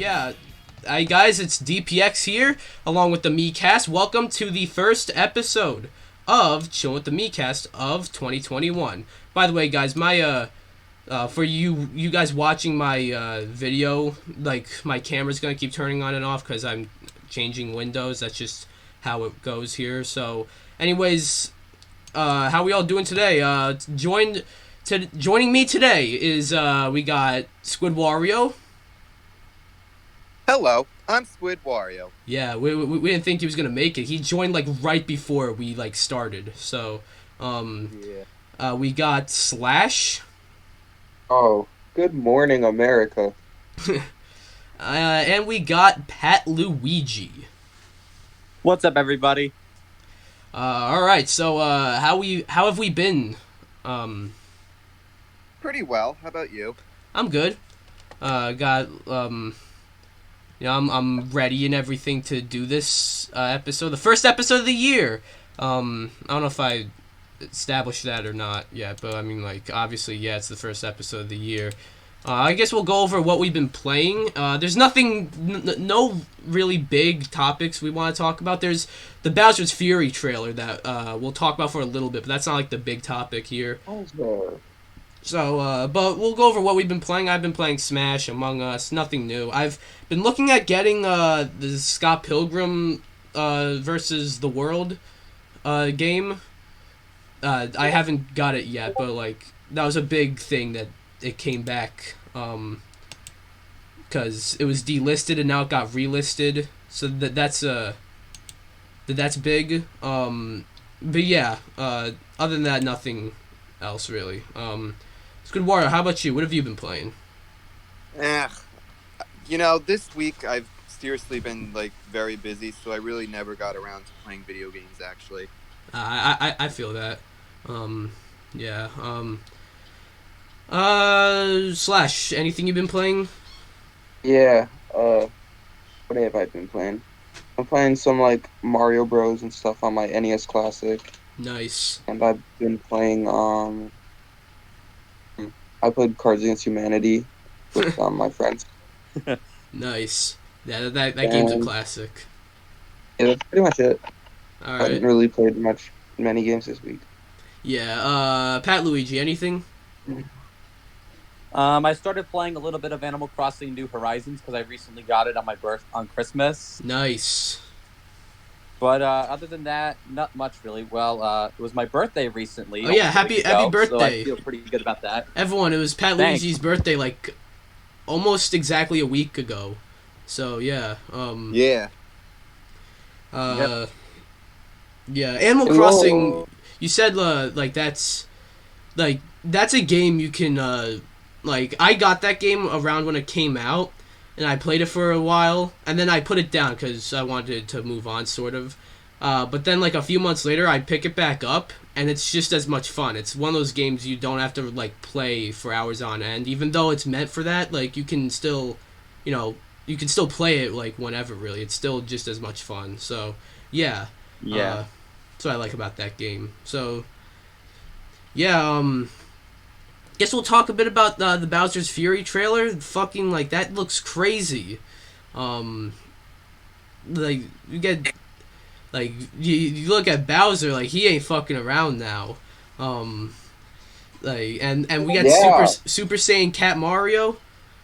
Yeah. Hi guys, it's DPX here, along with the Miikcast. Welcome to the first episode of Chillin with the Miikcast of 2021. By the way, guys, my for you guys watching my video, like my camera's gonna keep turning on and off because I'm changing windows. That's just how it goes here. So, anyways, how we all doing today? Joining me today is we got Squid Wario. Hello, I'm Squid Wario. Yeah, we didn't think he was gonna make it. He joined like right before we like started. So, we got Slash. Oh, good morning, America. And we got Pat Luigi. What's up, everybody? All right. So, how have we been? Pretty well. How about you? I'm good. I'm ready and everything to do this episode, the first episode of the year. I don't know if I established that or not yet, but I mean, like, obviously, yeah, it's the first episode of the year. I guess we'll go over what we've been playing. There's nothing, no really big topics we want to talk about. There's the Bowser's Fury trailer that we'll talk about for a little bit, but that's not like the big topic here. So, but we'll go over what we've been playing. I've been playing Smash, Among Us, nothing new. I've been looking at getting the Scott Pilgrim versus the World game. I haven't got it yet, but like that was a big thing that it came back because it was delisted and now it got relisted. So that's big. But yeah, other than that, nothing else really. It's good. Wario, how about you? What have you been playing? This week I've seriously been like very busy, so I really never got around to playing video games. Actually, I feel that. Yeah. Slash, anything you've been playing? Yeah, what have I been playing? I'm playing some, like, Mario Bros. And stuff on my NES Classic. Nice. And I've been playing, I played Cards Against Humanity with my friends. Nice. Yeah, that game's a classic. Yeah, that's pretty much it. Alright. I haven't really played many games this week. Yeah, Pat Luigi, anything? I started playing a little bit of Animal Crossing New Horizons because I recently got it on Christmas. Nice. But other than that, not much really. Well, it was my birthday recently. Oh yeah, happy birthday! So I feel pretty good about that. Everyone, it was Pat Luigi's birthday like almost exactly a week ago. So yeah. Yeah. Yep. Yeah, Animal Crossing. You said like that's a game you can like I got that game around when it came out. And I played it for a while, and then I put it down because I wanted to move on, sort of. But then, like, a few months later, I pick it back up, and it's just as much fun. It's one of those games you don't have to, like, play for hours on end. Even though it's meant for that, like, you can still, you can still play it, like, whenever, really. It's still just as much fun. So, yeah. Yeah. That's what I like about that game. So, yeah, guess we'll talk a bit about the Bowser's Fury trailer. Fucking, like, that looks crazy. Like, you get, like, you look at Bowser, like, he ain't fucking around now. Like, and we got Super Saiyan Cat Mario,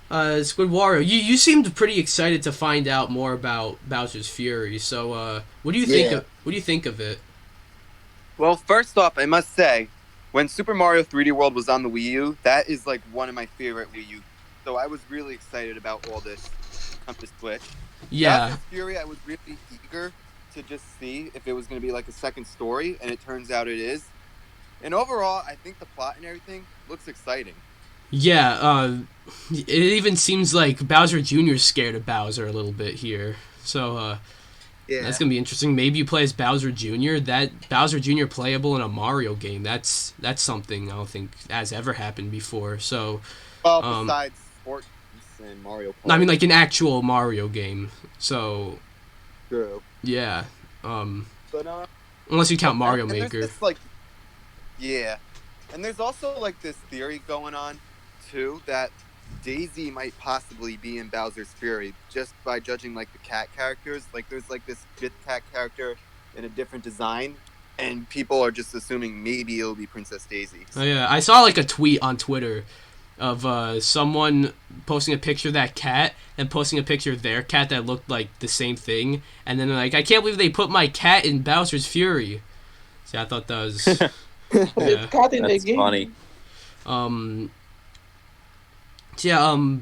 Squid Wario. You seemed pretty excited to find out more about Bowser's Fury. So, what do you think of it? Well, first off, I must say, when Super Mario 3D World was on the Wii U, that is like one of my favorite Wii U. So I was really excited about all this on the Switch. Yeah. Bowser's Fury, I was really eager to just see if it was going to be like a second story, and it turns out it is. And overall, I think the plot and everything looks exciting. Yeah, it even seems like Bowser Jr. is scared of Bowser a little bit here. So, yeah. That's gonna be interesting. Maybe you play as Bowser Jr. That Bowser Jr. playable in a Mario game. That's something I don't think has ever happened before. So, besides sports and Mario Kart. I mean, like an actual Mario game. So, true. Yeah. But unless you count Mario Maker. Yeah, and there's also like this theory going on too that Daisy might possibly be in Bowser's Fury just by judging like the cat characters. Like there's like this fifth cat character in a different design, and people are just assuming maybe it'll be Princess Daisy. Oh yeah, I saw like a tweet on Twitter of someone posting a picture of that cat and posting a picture of their cat that looked like the same thing, and then like, I can't believe they put my cat in Bowser's Fury. See, I thought that was It's cat in the That's game. funny. So yeah,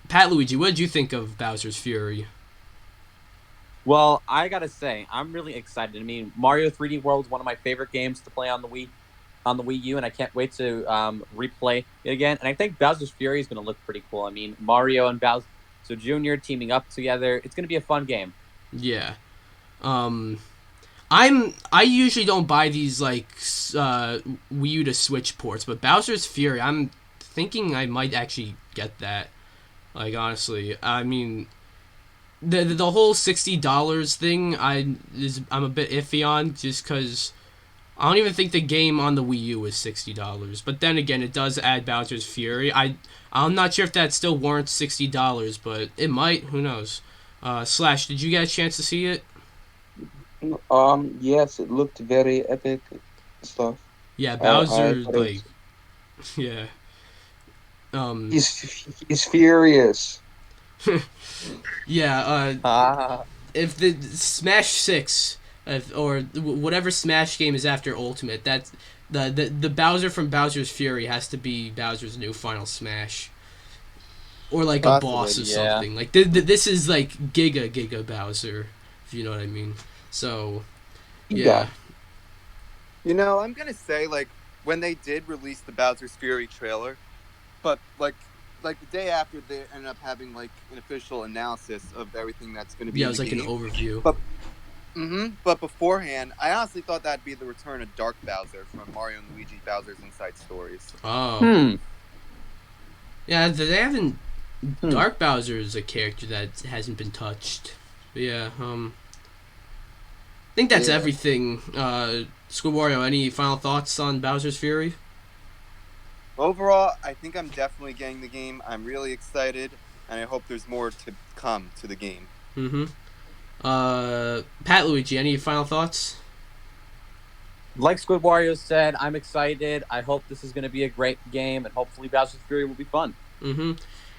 Pat Luigi, what did you think of Bowser's Fury? Well, I gotta say, I'm really excited. I mean, Mario 3D World is one of my favorite games to play on the Wii U, and I can't wait to replay it again. And I think Bowser's Fury is going to look pretty cool. I mean, Mario and Bowser Jr. teaming up together. It's going to be a fun game. Yeah. I usually don't buy these like Wii U to Switch ports, but Bowser's Fury, I'm thinking I might actually get that. Like, honestly, I mean, the whole $60 thing, I'm a bit iffy on, just because I don't even think the game on the Wii U is $60. But then again, it does add Bowser's Fury. I'm not sure if that still warrants $60, but it might. Who knows? Slash, did you get a chance to see it? Yes, it looked very epic stuff. Yeah, Bowser, thought it was- like, yeah. He's furious. Yeah, if the Smash 6, or whatever Smash game is after Ultimate, that's the Bowser from Bowser's Fury has to be Bowser's new Final Smash. Or like Possibly, a boss or yeah. something. Like, this is like Giga Bowser, if you know what I mean. So, yeah. You know, I'm gonna say like when they did release the Bowser's Fury trailer, but like the day after they ended up having like an official analysis of everything that's gonna be. Yeah, it in was the like an game. overview. But beforehand, I honestly thought that'd be the return of Dark Bowser from Mario and Luigi Bowser's Inside Stories. Oh. Yeah, they haven't. Dark Bowser is a character that hasn't been touched. But yeah, I think that's everything. Squid Wario, any final thoughts on Bowser's Fury? Overall, I think I'm definitely getting the game. I'm really excited, and I hope there's more to come to the game. Pat Luigi, any final thoughts? Like Squid Wario said, I'm excited. I hope this is going to be a great game, and hopefully Bowser's Fury will be fun.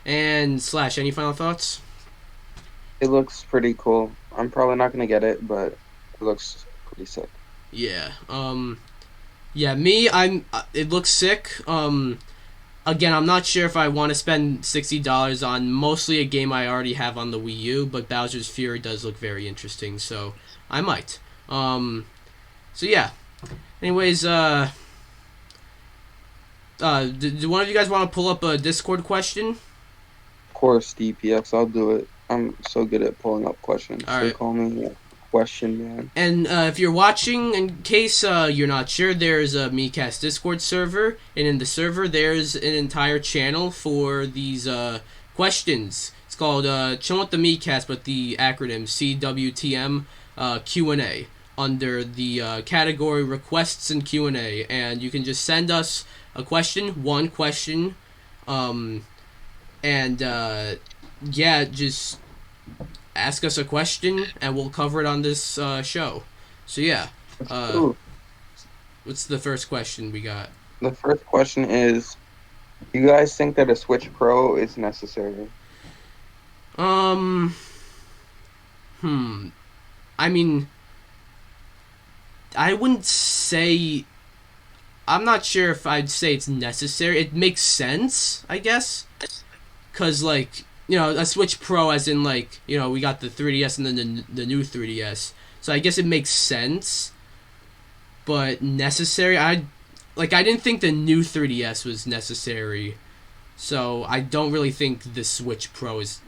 And Slash, any final thoughts? It looks pretty cool. I'm probably not gonna get it, but it looks pretty sick. Yeah. Yeah, me, it looks sick. Again, I'm not sure if I want to spend $60 on mostly a game I already have on the Wii U, but Bowser's Fury does look very interesting, so I might. So yeah. Anyways, do one of you guys want to pull up a Discord question? Of course, DPX, I'll do it. I'm so good at pulling up questions. All They right. call me Question Man. And if you're watching, in case you're not sure, there's a Miikcast Discord server, and in the server there's an entire channel for these questions. It's called Chillin with the Miikcast, but the acronym CWTM Q&A under the category Requests and Q&A, and you can just send us a question, one question, and yeah, just ask us a question and we'll cover it on this show. So yeah, Ooh, what's the first question we got? the first question is, do you guys think that a Switch Pro is necessary? I mean, I wouldn't say. I'm not sure if I'd say it's necessary. It makes sense, I guess, because like, you know, a Switch Pro, as in like, you know, we got the 3DS and then the new 3DS, so I guess it makes sense. But necessary, I didn't think the new 3DS was necessary, so I don't really think the Switch Pro is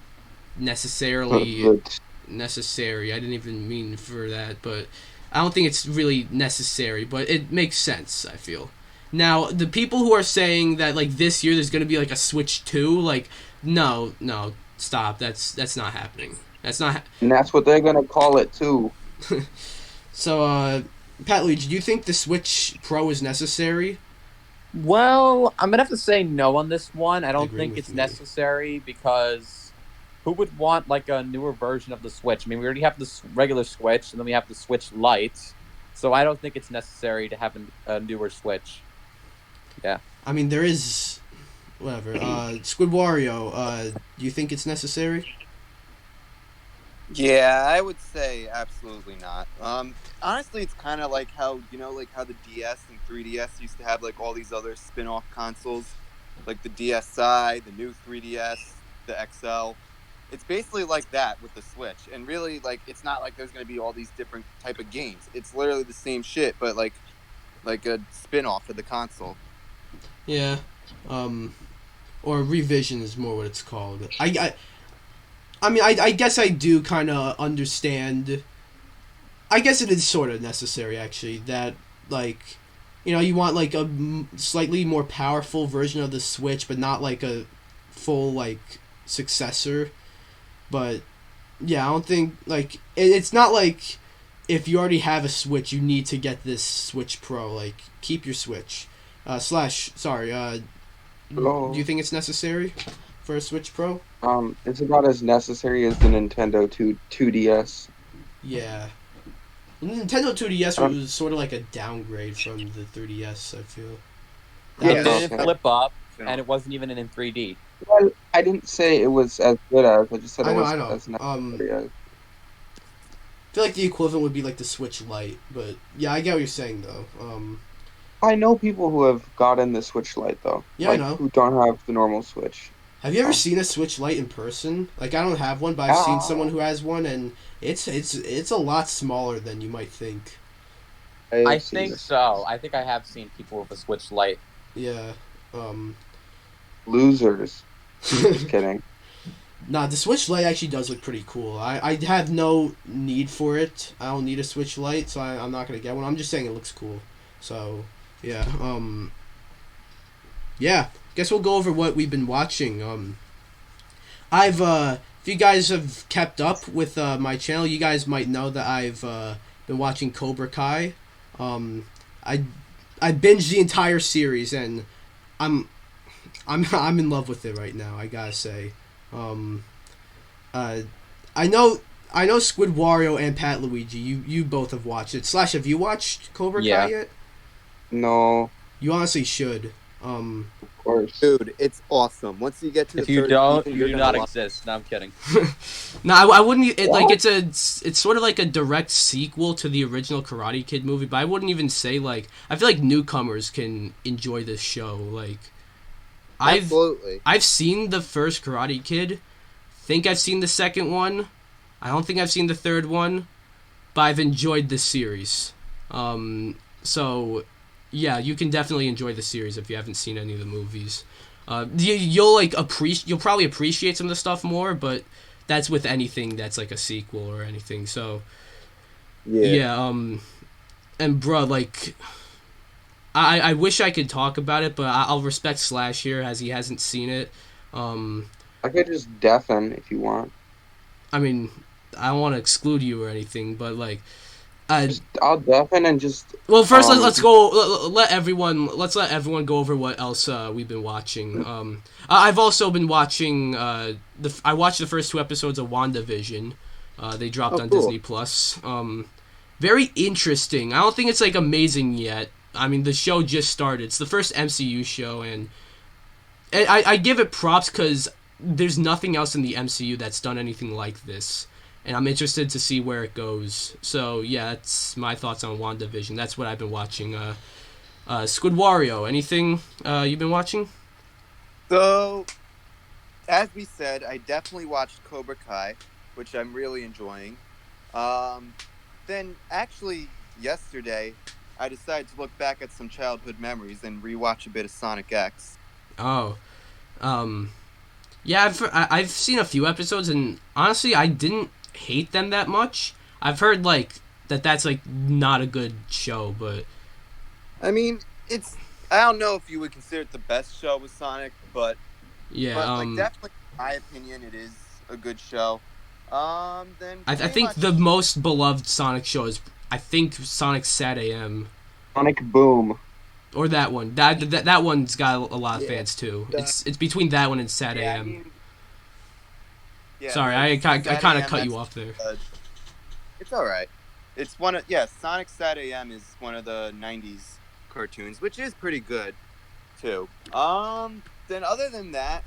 necessarily necessary. I didn't even mean for that, but I don't think it's really necessary, but it makes sense, I feel. Now, the people who are saying that like this year there's going to be like a Switch 2, like no, stop. That's not happening. That's not And that's what they're gonna call it too. So Pat Lee, do you think the Switch Pro is necessary? Well, I'm gonna have to say no on this one. I don't Agreeing think with it's me. necessary because who would want like a newer version of the Switch? I mean, we already have the regular Switch, and then we have the Switch Lite, so I don't think it's necessary to have a newer Switch. Yeah. I mean, there is whatever. Squid Wario. Do you think it's necessary? Yeah, I would say absolutely not. Honestly, it's kind of like how like how the DS and 3DS used to have like all these other spin-off consoles, like the DSi, the new 3DS, the XL. It's basically like that with the Switch, and really, like, it's not like there's gonna be all these different type of games. It's literally the same shit, but like a spin-off of the console. Yeah. Or revision is more what it's called. I mean, I guess I do kind of understand. I guess it is sort of necessary, actually, that, like, you want, like, a slightly more powerful version of the Switch, but not, like, a full, like, successor. But, yeah, I don't think, like, it's not like if you already have a Switch, you need to get this Switch Pro. Like, keep your Switch. Do you Hello. think it's necessary for a Switch Pro? It's about as necessary as the Nintendo 2DS. Yeah. The Nintendo 2DS Um, was sort of like a downgrade from the 3DS, I feel. That It Yeah, was, didn't okay. flip up, you and know. it wasn't even in 3D. Well, I didn't say it was as good as. I just said it I was know. as necessary as. I feel like the equivalent would be like the Switch Lite, but yeah, I get what you're saying though. I know people who have gotten the Switch Lite though, Yeah, I like know. who don't have the normal Switch. Have you ever So seen a Switch Lite in person? Like I don't have one, but I've seen someone yeah, who has one, and it's a lot smaller than you might think. I I have seen think this. so. I think I have seen people with a Switch Lite. Yeah. Um. Losers. Just kidding. Nah, the Switch Lite actually does look pretty cool. I have no need for it. I don't need a Switch Lite, so I'm not gonna get one. I'm just saying it looks cool. So yeah. Yeah. Guess we'll go over what we've been watching. If you guys have kept up with my channel, you guys might know that I've been watching Cobra Kai. Um, I I binged the entire series and I'm I'm in love with it right now. I gotta say. Um, uh, I know Squid Wario and Pat Luigi. You both have watched it. Slash, have you watched Cobra Kai Yeah. yet? No, You honestly should. of course. Dude, it's awesome. Once you get to the If you third don't, season, you you're do gonna not love. exist. No, I'm kidding. No, I wouldn't. Like What? it's sort of like a direct sequel to the original Karate Kid movie, but I wouldn't even say like I feel like newcomers can enjoy this show. Like I've Absolutely. I've seen the first Karate Kid. Think I've seen the second one. I don't think I've seen the third one, but I've enjoyed this series. So yeah, you can definitely enjoy the series if you haven't seen any of the movies. You'll probably appreciate some of the stuff more, but that's with anything that's like a sequel or anything. So Yeah. yeah, and bruh, like I wish I could talk about it, but I'll respect Slash here as he hasn't seen it. Um, I could just deafen if you want. I mean, I don't want to exclude you or anything, but like, uh, I'll deafen and just well, first um. let's go. Let's let everyone go over what else we've been watching. I've also been watching. I watched the first two episodes of WandaVision. They dropped Oh, on cool. Disney Plus. Very interesting. I don't think it's like amazing yet. I mean, the show just started. It's the first MCU show, and I give it props because there's nothing else in the MCU that's done anything like this, and I'm interested to see where it goes. So yeah, that's my thoughts on WandaVision. That's what I've been watching. Squid Wario. Anything you've been watching? So, as we said, I definitely watched Cobra Kai, which I'm really enjoying. Then, actually, yesterday, I decided to look back at some childhood memories and rewatch a bit of Sonic X. Oh, um, yeah, I've seen a few episodes, and honestly, I didn't hate them that much. I've heard like that's like not a good show, but I mean, I don't know if you would consider it the best show with Sonic, but yeah, like definitely, in my opinion, it is a good show. Then I pretty think much, the most beloved Sonic show is I think Sonic Sad AM. Sonic Boom. or that one. That one's got a lot of fans too. It's between that one and Sad Yeah, AM. I mean, yeah, Sorry, I kind of cut you off there. It's all right. It's Sonic Sad AM is one of the '90s cartoons, which is pretty good too. Then other than that,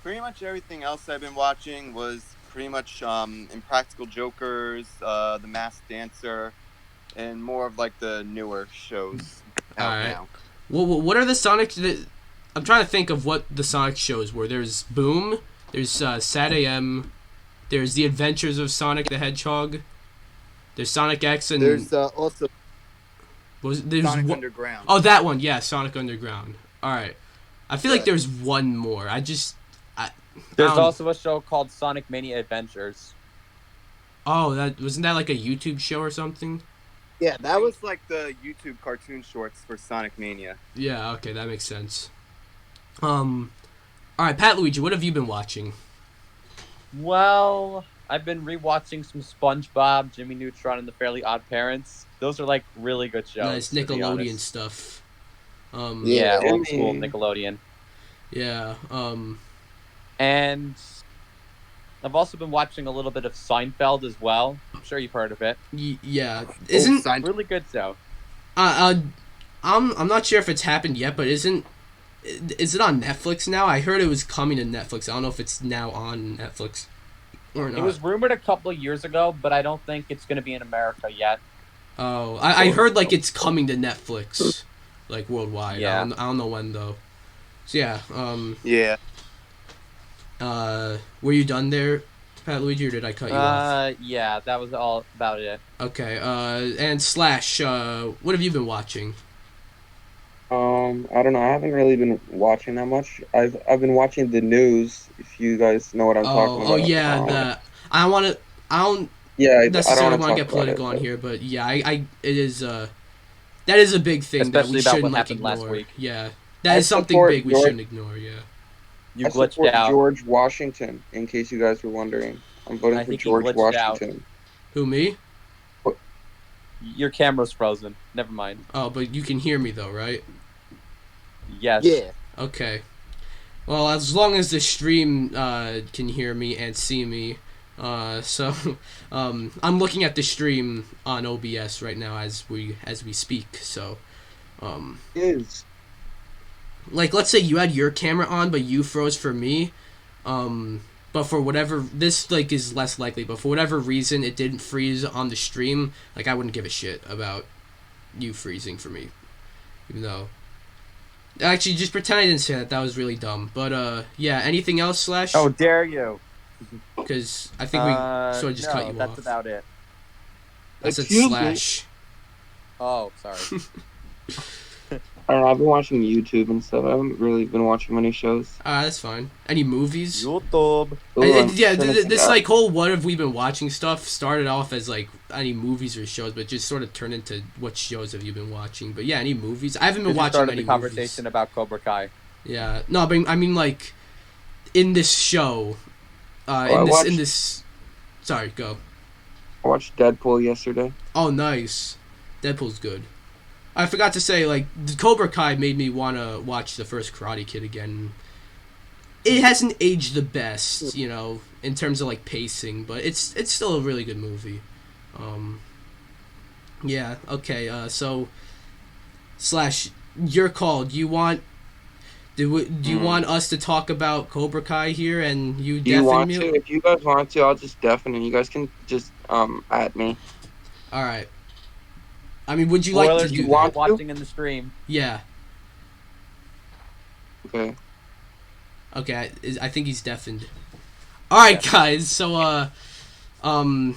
pretty much everything else I've been watching was pretty much Impractical Jokers, The Masked Dancer, and more of like the newer shows out now. Well, what are the Sonic? I'm trying to think of what the Sonic shows were. There's Boom. There's Sad AM. There's The Adventures of Sonic the Hedgehog. There's Sonic X and there's also Sonic Underground. Oh, that one. Yeah, Sonic Underground. All right. I feel like there's one more. There's also a show called Sonic Mania Adventures. Oh, wasn't that like a YouTube show or something? Yeah, that was like the YouTube cartoon shorts for Sonic Mania. Yeah, okay, that makes sense. All right, Pat Luigi, what have you been watching? Well, I've been rewatching some SpongeBob, Jimmy Neutron, and the Fairly Odd Parents. Those are like really good shows. Nice Nickelodeon stuff. Yeah, old school Nickelodeon. Yeah. And I've also been watching a little bit of Seinfeld as well. I'm sure you've heard of it. Yeah. Really good show. I'm not sure if it's happened yet, but is it on Netflix now? I heard it was coming to Netflix. I don't know if it's now on Netflix or not. It was rumored a couple of years ago, but I don't think it's going to be in America yet. Oh, I heard like it's coming to Netflix, like worldwide. Yeah. I don't know when though. So yeah. Yeah. Were you done there, Pat Luigi, or did I cut you off? Yeah, that was all about it. Okay. And Slash, what have you been watching? I don't know. I haven't really been watching that much. I've been watching the news. If you guys know what I'm talking about. Oh yeah. I don't. Yeah, necessarily want to get political on here, but yeah, it is. That is a big thing Especially that we shouldn't about what ignore. happened last week. Yeah, that is something big we shouldn't ignore. Yeah. You I glitched support out. George Washington, in case you guys were wondering. I'm voting for think you George glitched out. Washington. Who, me? Your camera's frozen. Never mind. Oh, but you can hear me though, right? Yes. Yeah. Okay. Well, as long as the stream can hear me and see me, so I'm looking at the stream on OBS right now as we speak. So, like, let's say you had your camera on, but you froze for me. But for whatever, this like is less likely. But for whatever reason, it didn't freeze on the stream. Like, I wouldn't give a shit about you freezing for me, even though. Actually, just pretend I didn't say that. That was really dumb. But yeah, anything else, Slash? Oh, dare you? Because I think we sort of just cut you that's off. about it. I said Excuse me. Slash. Oh, sorry. I don't know. I've been watching YouTube and stuff. I haven't really been watching many shows. That's fine. Any movies? YouTube. Yeah, this like whole what have we been watching stuff started off as like any movies or shows, but just sort of turned into what shows have you been watching. But yeah, any movies? I haven't been watching started many the conversation movies. about Cobra Kai. Yeah, no, but I mean like in this show, in this. Sorry, go. I watched Deadpool yesterday. Oh, nice. Deadpool's good. I forgot to say, like, the Cobra Kai made me want to watch the first Karate Kid again. It hasn't aged the best, you know, in terms of, like, pacing, but it's still a really good movie. Yeah, okay, so, Slash, your call. Do you want us to talk about Cobra Kai here and you Do you want me? to? If you guys want to, I'll just deafen and you guys can just at me. Alright. I mean, would you like to do that? Watching in the stream. Yeah. Okay. Okay, I think he's deafened. All right, guys. So, what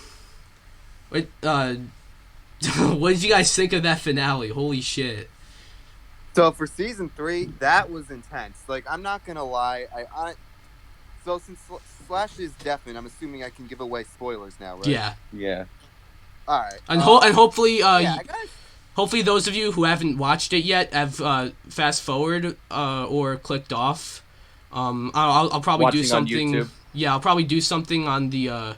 did you guys think of that finale? Holy shit! So for season 3, that was intense. Like, I'm not gonna lie. So since Slash is deafened, I'm assuming I can give away spoilers now, right? Yeah. Yeah. All right. And hopefully, yeah, hopefully those of you who haven't watched it yet have fast forward or clicked off. I'll probably Watching do something. on YouTube. Yeah, I'll probably do something in the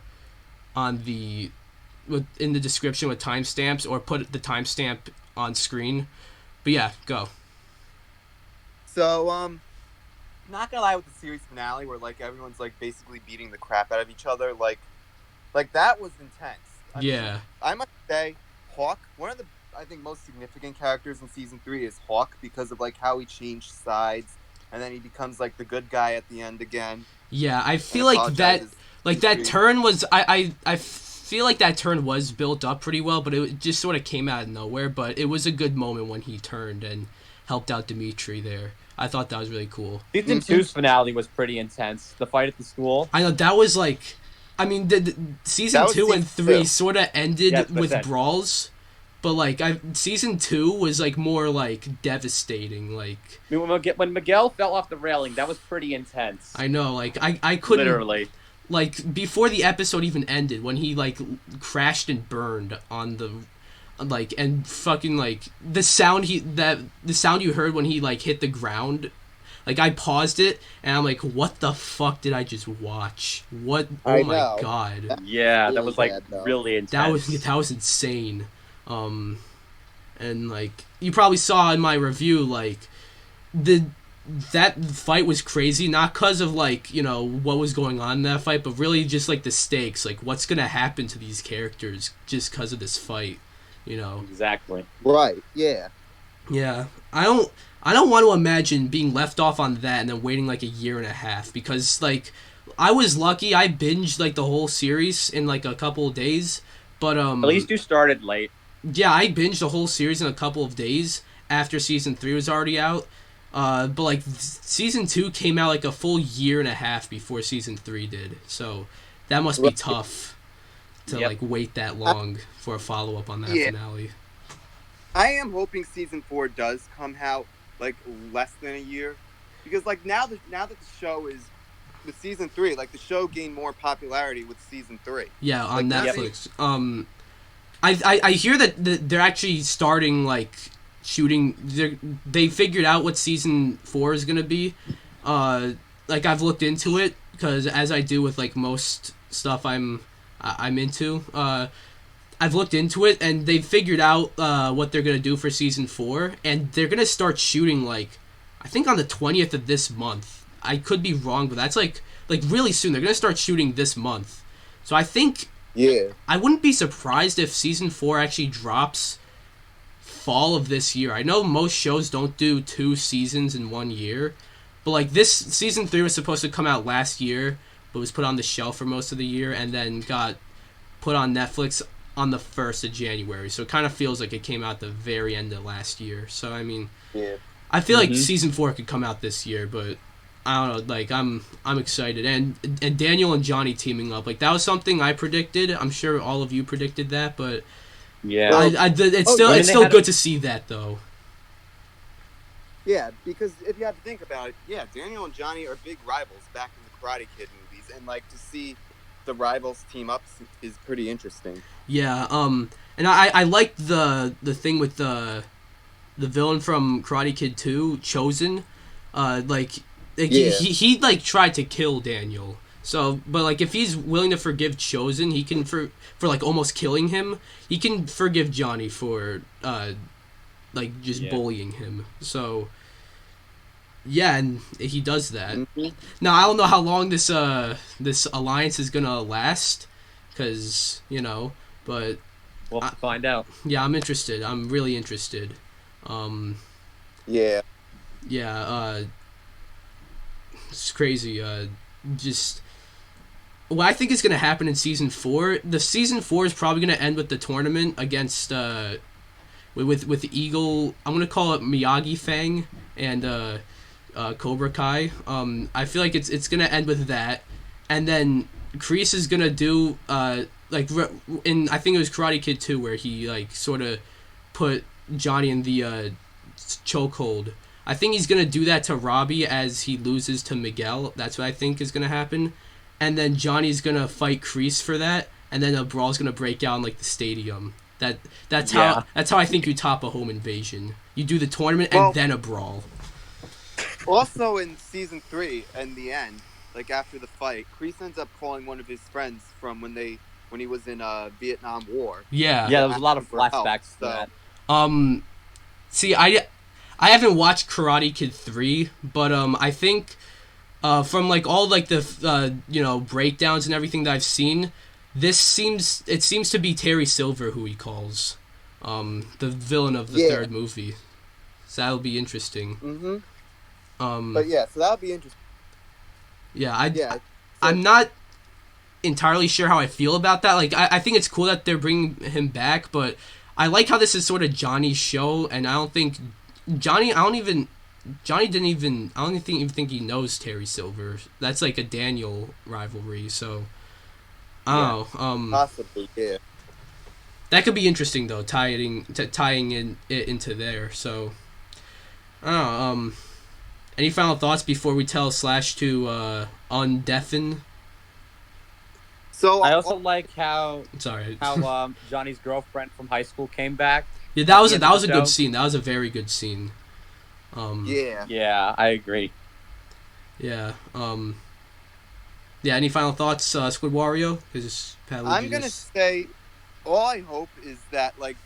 description with timestamps or put the timestamp on screen. But yeah, go. So, not gonna lie with the series finale where like everyone's like basically beating the crap out of each other, like that was intense. I mean, Yeah. I must say, Hawk, one of the I think most significant characters in season 3 is Hawk because of like how he changed sides and then he becomes like the good guy at the end again. Yeah, I And feel like apologizes that to Creed. turn was I feel like that turn was built up pretty well, but it just sort of came out of nowhere. But it was a good moment when he turned and helped out Dimitri there. I thought that was really cool. Season 2's finale was pretty intense. The fight at the school. I know that was like, I mean, the season That was 2 and season 3 2. sort of ended Yes, with that. brawls, but like season 2 was like more like devastating. Like I mean, when Miguel fell off the railing, that was pretty intense. I know, like I couldn't Literally. like before the episode even ended when he like crashed and burned on the like and fucking like the sound you heard when he like hit the ground. Like I paused it and I'm like, what the fuck did I just watch? What? Oh I my know. god! Yeah, really that was like bad, though. really intense. That was insane. And like you probably saw in my review, like that fight was crazy, not because of like what was going on in that fight, but really just like the stakes, like what's gonna happen to these characters just because of this fight. Exactly. Right, yeah. Yeah, I don't want to imagine being left off on that and then waiting like a year and a half because like I was lucky I binged like the whole series in like a couple of days, but At least you started late. yeah, I binged the whole series in a couple of days after season 3 was already out. But like season 2 came out like a full year and a half before season 3 did, so that must be tough to like wait that long for a follow up on that finale. I am hoping season 4 does come out like less than a year, because like now that the show is with season 3, like the show gained more popularity with season 3. Yeah, on like, Netflix. I hear that they're actually starting like shooting. They figured out what season 4 is gonna be. Like I've looked into it because as I do with like most stuff I'm into. I've looked into it and they've figured out what they're gonna do for season 4, and they're gonna start shooting like I think on the 20th of this month. I could be wrong, but that's like really soon. They're gonna start shooting this month, so I think I wouldn't be surprised if season 4 actually drops fall of this year. I know most shows don't do 2 seasons in 1 year, but like this season 3 was supposed to come out last year, but was put on the shelf for most of the year and then got put on Netflix on the 1st of January, so it kind of feels like it came out the very end of last year. So I mean, I feel like season 4 could come out this year, but I don't know. Like I'm excited, and Daniel and Johnny teaming up, like that was something I predicted. I'm sure all of you predicted that, but yeah, it's still good to see that though. Yeah, because if you have to think about it, Daniel and Johnny are big rivals back in the Karate Kid movies, and like to see the rivals team up is pretty interesting. Yeah, and I liked the thing with the villain from Karate Kid 2, Chosen. He like tried to kill Daniel. So, but like if he's willing to forgive Chosen, he can for like almost killing him. He can forgive Johnny for like just bullying him. So yeah, and he does that. Mm-hmm. Now I don't know how long this alliance is gonna last, because but we'll have to find out. Yeah, I'm interested. I'm really interested. Yeah. It's crazy. Just what I think is gonna happen in season 4. The season 4 is probably gonna end with the tournament against with Eagle. I'm gonna call it Miyagi Fang and Cobra Kai. I feel like it's gonna end with that, and then Kreese is gonna do like in I think it was Karate Kid 2 where he like sort of put Johnny in the chokehold. I think he's gonna do that to Robbie as he loses to Miguel. That's what I think is gonna happen, and then Johnny's gonna fight Kreese for that, and then a brawl's gonna break out in like the stadium. That's how I think you top a home invasion. You do the tournament and then a brawl. Also in season 3, in the end, like after the fight, Kreese ends up calling one of his friends from when he was in Vietnam War. Yeah. Yeah, there was a lot of flashbacks to that. See, I haven't watched Karate Kid 3, but I think from like all like the breakdowns and everything that I've seen, it seems to be Terry Silver who he calls the villain of the third movie. So that'll be interesting. But yeah, so that'll be interesting. Yeah, I'm not entirely sure how I feel about that. Like, I think it's cool that they're bringing him back, but I like how this is sort of Johnny's show, and I don't think Johnny didn't even, I don't even think he knows Terry Silver. That's like a Daniel rivalry, so I don't know. Possibly, yeah. That could be interesting though, tying it into there. So I don't know. Any final thoughts before we tell Slash to undeafen? So I also like how Sorry. Johnny's girlfriend from high school came back. Yeah, that was a good scene. That was a very good scene. Yeah, I agree. Yeah. Yeah. Any final thoughts, Squid Wario? I'm gonna say, all I hope is that like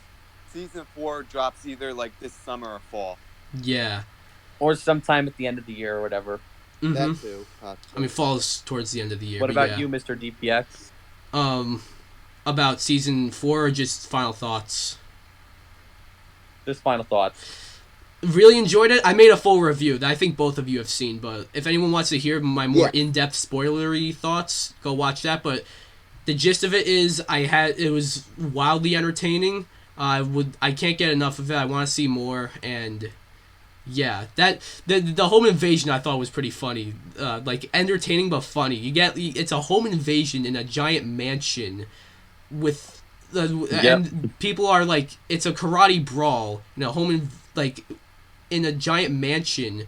season 4 drops either like this summer or fall. Yeah. Or sometime at the end of the year or whatever. Mm-hmm. That too. I mean, falls towards the end of the year. What about you, Mr. DPX? About season 4 or just final thoughts? Just final thoughts. Really enjoyed it. I made a full review that I think both of you have seen, but if anyone wants to hear my more in-depth spoilery thoughts, go watch that. But the gist of it is it was wildly entertaining. I can't get enough of it. I want to see more, and yeah, that the home invasion I thought was pretty funny. Like entertaining but funny. It's a home invasion in a giant mansion with and people are like, it's a karate brawl in in a giant mansion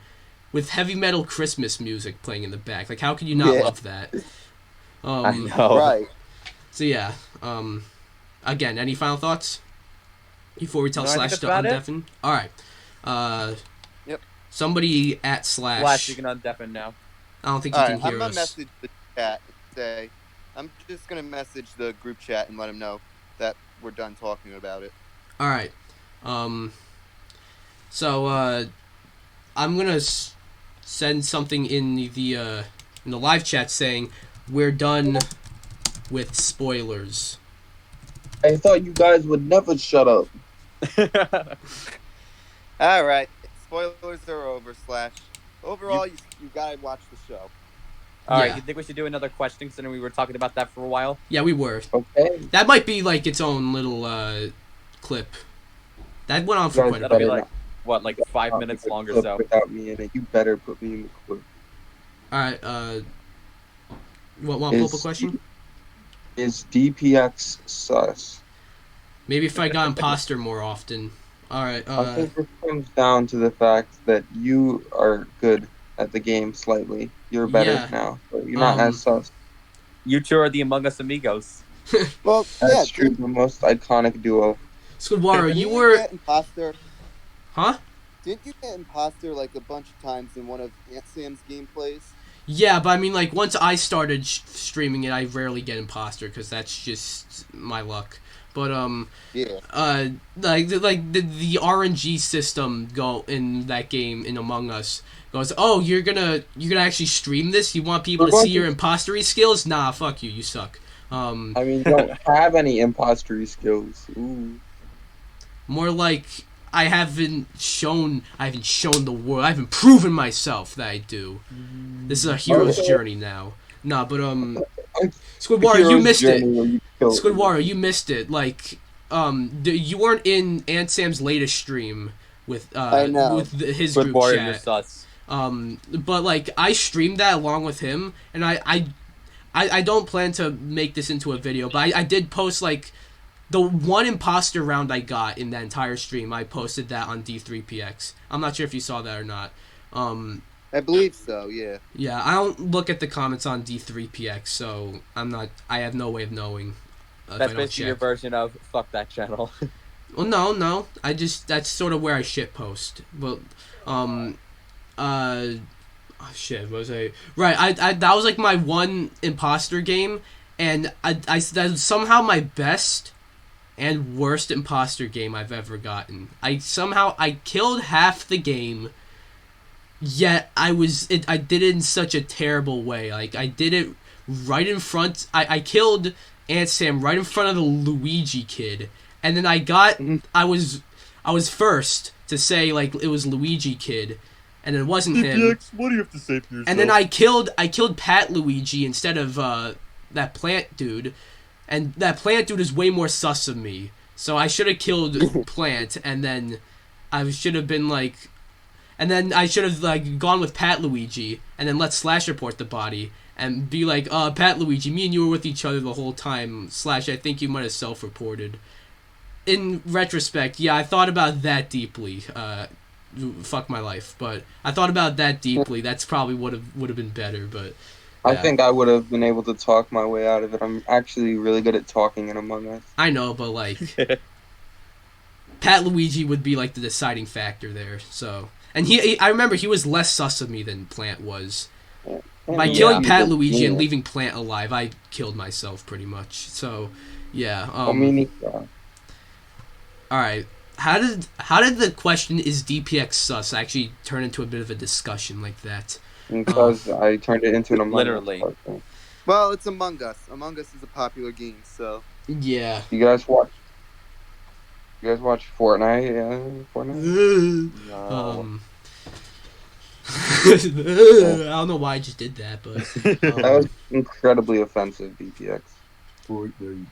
with heavy metal Christmas music playing in the back. Like, how can you not love that? I know. Right. So yeah. Again, any final thoughts before we tell Slash to undeafen? All right. Yep. Somebody at Slash. Slash, you can undeafen now. I don't think you can hear I'm gonna us. message the chat and say, I'm just gonna message the group chat and let them know that we're done talking about it. All right. So I'm gonna send something in the live chat saying we're done with spoilers. I thought you guys would never shut up. All right, spoilers are over. Slash. Overall, you gotta watch the show. All right, you think we should do another question? Considering we were talking about that for a while. Yeah, we were. Okay. That might be like its own little clip. That went on for quite a That'll bit. be like what, like 5 minutes long or so. Without me in it, you better put me in the clip. All right. Want to pull up a question? Is DPX sus? Maybe if I got imposter more often. All right. I think it comes down to the fact that you are good at the game slightly. You're better now, but you're not as sus. You two are the Among Us amigos. Well, That's true. The most iconic duo. Squidwara, you Didn't were. Get imposter? Huh? Didn't you get imposter like a bunch of times in one of Aunt Sam's gameplays? Yeah, but I mean, like, once I started streaming it, I rarely get imposter because that's just my luck. But like the RNG system in that game in Among Us goes, oh, you're gonna actually stream this? You want people to see your impostery skills? Nah, fuck you, you suck. I mean, you don't have any impostery skills. Ooh. More like I haven't shown the world. I haven't proven myself that I do. This is a hero's journey now. Nah, but Squidwara, you missed it. Squidwara, you missed it. Like, you weren't in Aunt Sam's latest stream with his group Squidwara, chat. you're sus. But like I streamed that along with him, and I don't plan to make this into a video, but I did post like the one imposter round I got in that entire stream. I posted that on D3PX. I'm not sure if you saw that or not. I believe so, yeah. Yeah, I don't look at the comments on D3PX, so I have no way of knowing. That's basically your version of fuck that channel. Well, no. That's sort of where I shit post. But, shit, what was I? Right, I that was like my one imposter game, and I that was somehow my best and worst imposter game I've ever gotten. I killed half the game, yet I did it in such a terrible way. Like, I did it right in front. I killed Aunt Sam right in front of the Luigi kid, and then I was first to say, like, it was Luigi kid, and it wasn't him. What do you have to say for yourself? And then I killed Pat Luigi instead of that plant dude, and that plant dude is way more sus of me. So I should have killed Plant, and then I should have been like, and then I should have like gone with Pat Luigi, and then let Slash report the body and be like, Pat Luigi, me and you were with each other the whole time. Slash, I think you might have self-reported. In retrospect, yeah, I thought about that deeply. Fuck my life, but I thought about that deeply. That's probably would have been better, but yeah. I think I would have been able to talk my way out of it. I'm actually really good at talking in Among Us. I know, but like Pat Luigi would be like the deciding factor there. So, and I remember he was less sus of me than Plant was. Yeah. By killing Pat Luigi and leaving Plant alive, I killed myself pretty much. So, yeah. All right. How did the question is DPX sus actually turn into a bit of a discussion like that? Because I turned it into an Among Us. Literally. Well, it's Among Us. Among Us is a popular game, so. Yeah. You guys watch Fortnite? Fortnite? No. I don't know why I just did that, but That was incredibly offensive, DPX. Fortnite.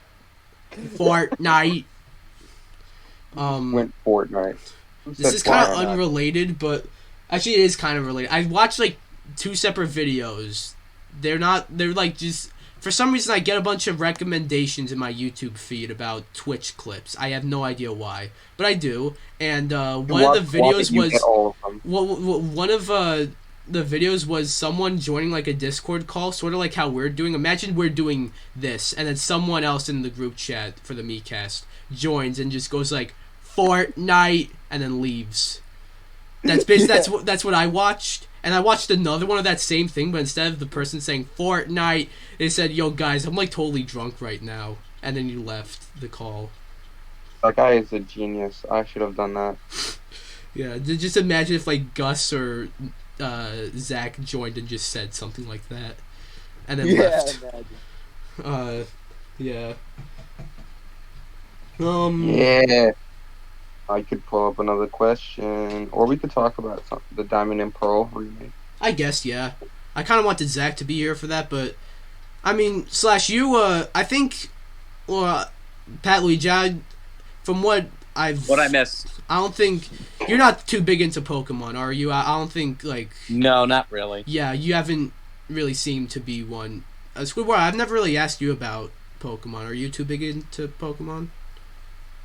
Went Fortnite. This is kind of unrelated, but actually it is kind of related. I watched like 2 separate videos. They're like just, for some reason I get a bunch of recommendations in my YouTube feed about Twitch clips. I have no idea why, but I do. And one of the videos was one of the videos was someone joining like a Discord call, sort of like how we're doing. Imagine we're doing this, and then someone else in the group chat for the Miikcast joins and just goes like Fortnite and then leaves. That's basically that's what I watched. And I watched another one of that same thing, but instead of the person saying Fortnite, they said, "Yo guys, I'm like totally drunk right now," and then you left the call. That guy is a genius. I should have done that. Yeah, just imagine if like Gus or Zach joined and just said something like that, and then left. Imagine. Yeah. Yeah. I could pull up another question, or we could talk about the Diamond and Pearl remake. I guess, yeah. I kind of wanted Zach to be here for that, but I mean, Slash, you, I think, Pat Luigi, from what I missed. I don't think you're not too big into Pokemon, are you? I don't think like. No, not really. Yeah, you haven't really seemed to be one. Squidward, I've never really asked you about Pokemon. Are you too big into Pokemon?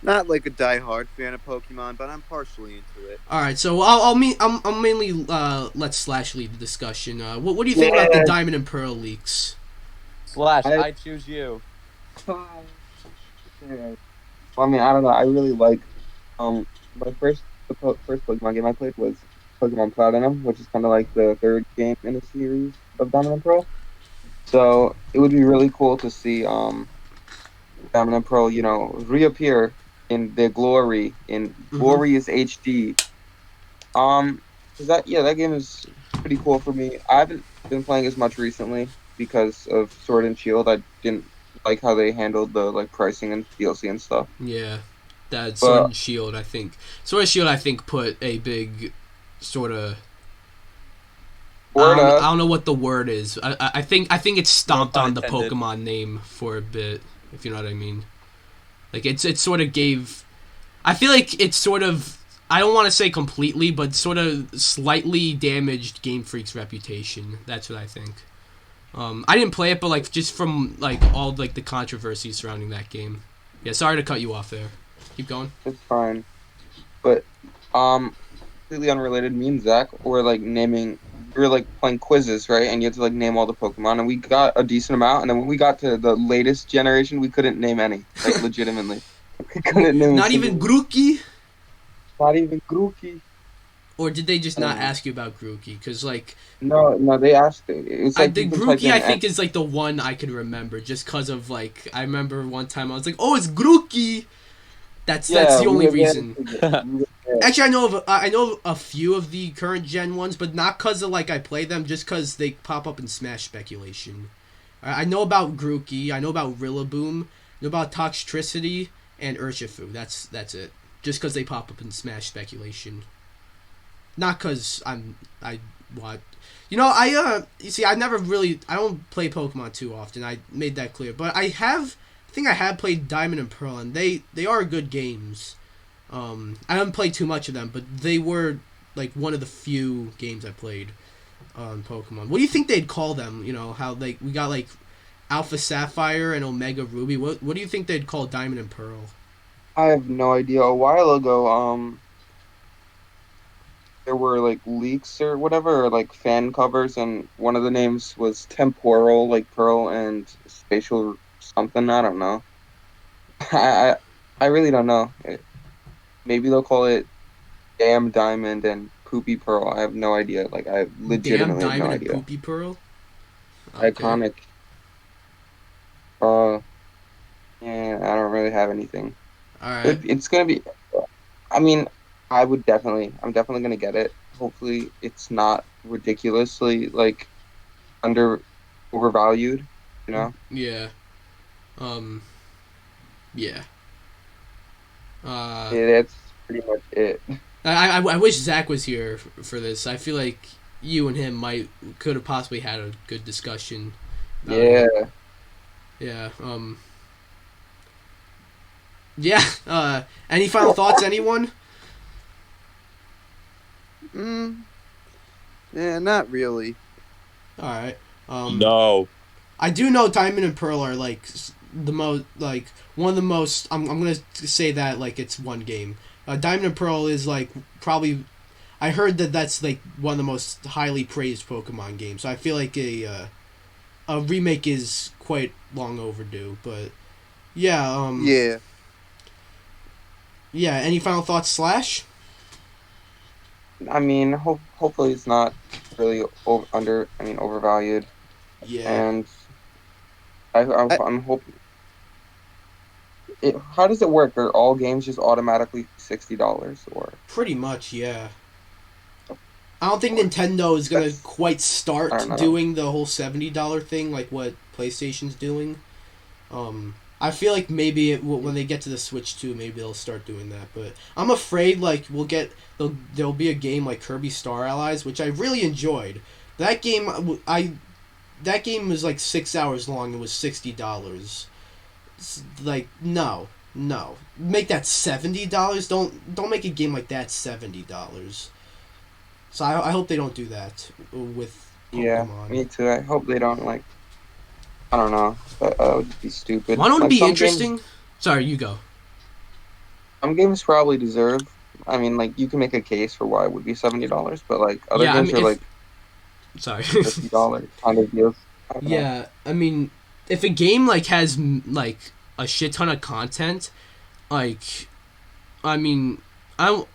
Not like a die-hard fan of Pokemon, but I'm partially into it. All right, so I'll mainly let Slash lead the discussion. What do you think about the Diamond and Pearl leaks? Slash, I choose you. Well, I mean, I don't know. I really like my first Pokemon game I played was Pokemon Platinum, which is kind of like the 3rd game in the series of Diamond and Pearl. So it would be really cool to see Diamond and Pearl, reappear in their glory, in glorious HD. That game is pretty cool for me. I haven't been playing as much recently because of Sword and Shield. I didn't like how they handled the like pricing and DLC and stuff. Yeah, Sword and Shield. I think Sword and Shield. I think put a big sort of. I don't know what the word is. I think it stomped on the Pokemon name for a bit, if you know what I mean. Like it sort of gave. I feel like it's sort of. I don't want to say completely, but sort of slightly damaged Game Freak's reputation. That's what I think. I didn't play it, but like just from like all like the controversy surrounding that game. Yeah, sorry to cut you off there. Keep going. It's fine, but completely unrelated. Me and Zach were like naming. We were like playing quizzes, right? And you had to like name all the Pokemon, and we got a decent amount. And then when we got to the latest generation, we couldn't name any, like legitimately. We couldn't name. Not even Grookey. Not even Grookey. Or did they just not ask you about Grookey? Because like. No, they asked it. It's like the Grookey, I think, is like the one I can remember, just because of like I remember one time I was like, oh, it's Grookey. That's the we only advanced reason. again. We advanced. Actually, I know of a few of the current gen ones, but not because of like I play them, just because they pop up in Smash speculation. I know about Grookey, I know about Rillaboom, I know about Toxtricity and Urshifu. That's it. Just because they pop up in Smash speculation. Not because I what. You know, you see, I don't play Pokemon too often. I made that clear, but I think I have played Diamond and Pearl, and they are good games. I haven't played too much of them, but they were like one of the few games I played on Pokemon. What do you think they'd call them? You know how like we got like Alpha Sapphire and Omega Ruby. What do you think they'd call Diamond and Pearl? I have no idea. A while ago, there were like leaks or whatever, or like fan covers, and one of the names was temporal, like Pearl, and spatial something. I don't know. I I, I really don't know. Maybe they'll call it Damn Diamond and Poopy Pearl. I have no idea. Like I Damn legitimately have no Diamond and idea. Poopy Pearl. Okay. Iconic. Uh, yeah, I don't really have anything. All right. It's gonna be. I mean, I'm definitely gonna get it. Hopefully, it's not ridiculously like under overvalued. You know, Yeah. Um. Yeah. Uh. yeah, that's pretty much it. I wish Zach was here for this. I feel like you and him could have possibly had a good discussion about Yeah, it. Yeah. Yeah. Any final thoughts, anyone? Yeah, not really. All right. No. I do know Diamond and Pearl are like the most like one of the most. I'm gonna say that like it's one game. Diamond and Pearl is like probably. I heard that that's like one of the most highly praised Pokemon games. So I feel like a remake is quite long overdue. But yeah. Yeah. Yeah. Any final thoughts, Slash? I mean, hopefully it's not really overvalued, Yeah. and I, I'm hoping. How does it work? Are all games just automatically $60 or? Pretty much. Yeah. I don't think Nintendo is gonna That's quite I start don't know. doing the whole $70 thing like what PlayStation's doing. I feel like maybe when they get to the Switch 2, maybe they'll start doing that. But I'm afraid like there'll be a game like Kirby Star Allies, which I really enjoyed. That game that game was like 6 hours long. It was $60. Like no, make that $70. Don't make a game like that $70. So I hope they don't do that with Yeah, Pokemon. me too. I hope they don't like. I don't know. That would just be stupid. Why don't it Like be interesting? Sorry, you go. some games probably deserve. I mean, like you can make a case for why it would be $70, but like other Yeah, I games mean are if like sorry. $50 kind of deals. I don't know. Yeah, I mean, if a game like has like a shit ton of content, like, I mean, I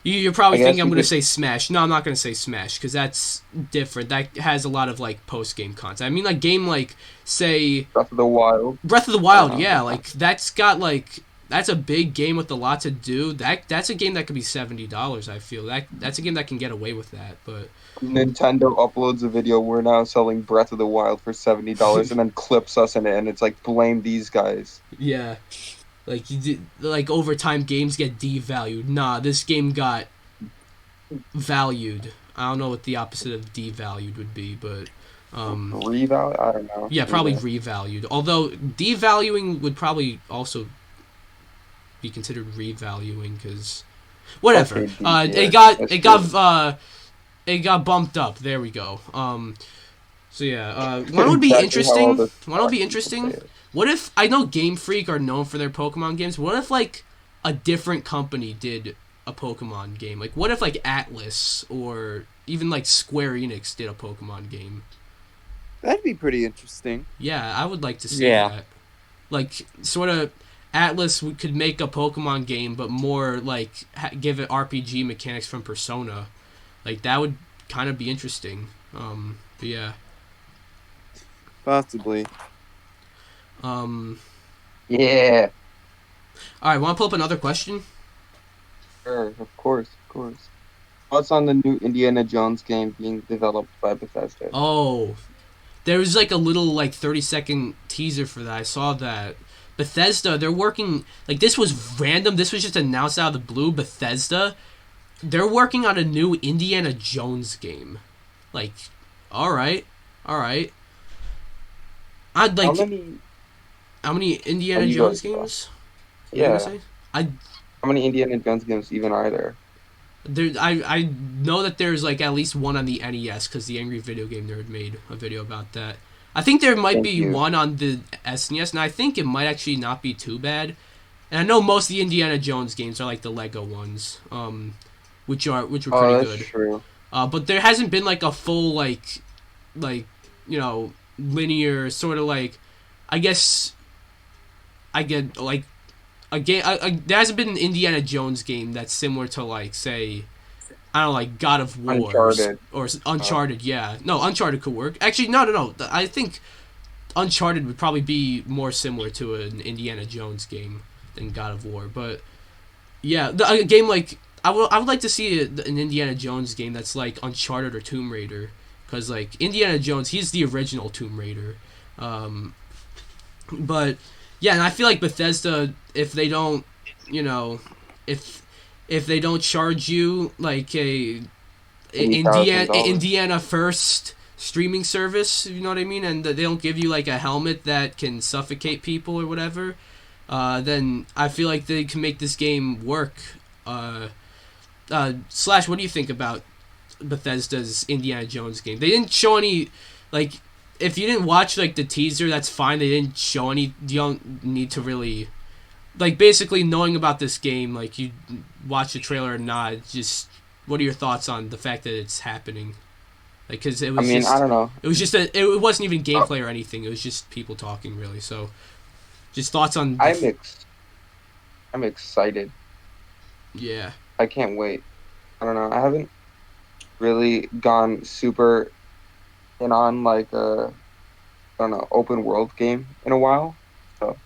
you're I probably thinking guess I'm you gonna could say Smash. No, I'm not gonna say Smash because that's different. That has a lot of like post game content. I mean, like game like say Breath of the Wild. Breath of the I don't Wild. know. Yeah, That's not. like that's got like that's a big game with a lot to do. That's a game that could be $70. I feel that's a game that can get away with that, but. Nintendo uploads a video. We're now selling Breath of the Wild for $70, and then clips us in it, and it's like blame these guys. Yeah, like like over time games get devalued. Nah, this game got valued. I don't know what the opposite of devalued would be, but Reval? I don't know yeah, probably either. revalued. Although devaluing would probably also be considered revaluing because whatever. Okay, yeah, that's It true. got bumped up. There we go. So yeah, one would be Exactly how all interesting. the One would smart be people say interesting. it. What if I know Game Freak are known for their Pokemon games? What if like a different company did a Pokemon game? Like what if like Atlas or even like Square Enix did a Pokemon game? that'd be pretty interesting. Yeah, I would like to see Yeah. that. Like sort of Atlas could make a Pokemon game, but more like give it RPG mechanics from Persona. Like that would kind of be interesting. But yeah. Possibly. Um, Yeah. All right, want to pull up another question? Sure, of course, of course. What's on the new Indiana Jones game being developed by Bethesda? Oh, there was like a little like 30-second teaser for that. I saw that. Bethesda, they're working like this was random. This was just announced out of the blue. Bethesda, they're working on a new Indiana Jones game. Like, all right, all right. I'd How like many? how many Oh, Indiana you go. Jones games? What are you gonna Yeah. say? I How many Indiana Jones games even are there? I know that there's like at least one on the NES because the Angry Video Game Nerd made a video about that. I think there might Thank be you. one on the SNES, and I think it might actually not be too bad. And I know most of the Indiana Jones games are like the Lego ones, which were Oh, pretty that's good. true. But there hasn't been like a full like linear sort of like I guess I get like a game. There hasn't been an Indiana Jones game that's similar to like say I don't know, like God of Wars Uncharted. or Uncharted. Yeah, no, Uncharted could work. Actually, no. I think Uncharted would probably be more similar to an Indiana Jones game than God of War. But yeah, a game like I would like to see an Indiana Jones game that's like Uncharted or Tomb Raider, because like Indiana Jones, he's the original Tomb Raider. Um, but yeah, and I feel like Bethesda, if they don't, you know, if if they don't charge you like a $80,000. Indiana first streaming service, you know what I mean, and they don't give you like a helmet that can suffocate people or whatever, then I feel like they can make this game work. Slash, what do you think about Bethesda's Indiana Jones game? They didn't show any, like, if you didn't watch like the teaser, that's fine. They didn't show any. You don't need to really, like, basically knowing about this game. Like, you watch the trailer or not. Just, what are your thoughts on the fact that it's happening? Like, because I mean, I don't know. it was just it wasn't even Oh, gameplay or anything. It was just people talking, really. So, just thoughts on I'm ex I'm excited. yeah. I can't wait. I don't know. I haven't really gone super in on like a I don't know open world game in a while. So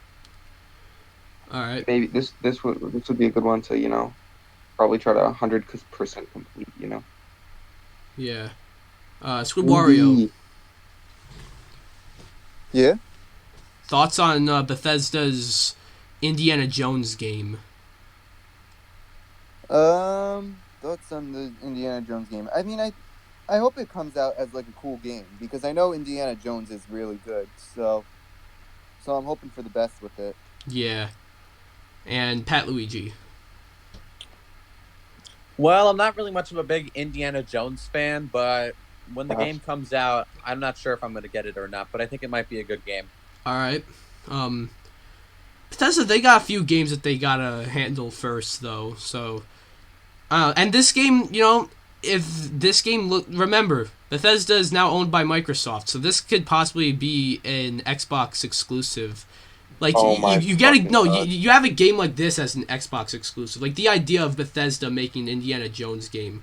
All right. maybe this would be a good one to probably try to 100% complete. Yeah. Squid Wario. Indeed. Yeah. Thoughts on Bethesda's Indiana Jones game? Thoughts on the Indiana Jones game? I mean, I hope it comes out as like a cool game because I know Indiana Jones is really good. So I'm hoping for the best with it. Yeah. And Pat Luigi. Well, I'm not really much of a big Indiana Jones fan, but when the Uh, game comes out, I'm not sure if I'm going to get it or not, but I think it might be a good game. All right. Bethesda, they got a few games that they gotta handle first, though. So, and this game, if this game remember, Bethesda is now owned by Microsoft, so this could possibly be an Xbox exclusive. Like oh my you gotta fucking no, god! you have a game like this as an Xbox exclusive. Like the idea of Bethesda making an Indiana Jones game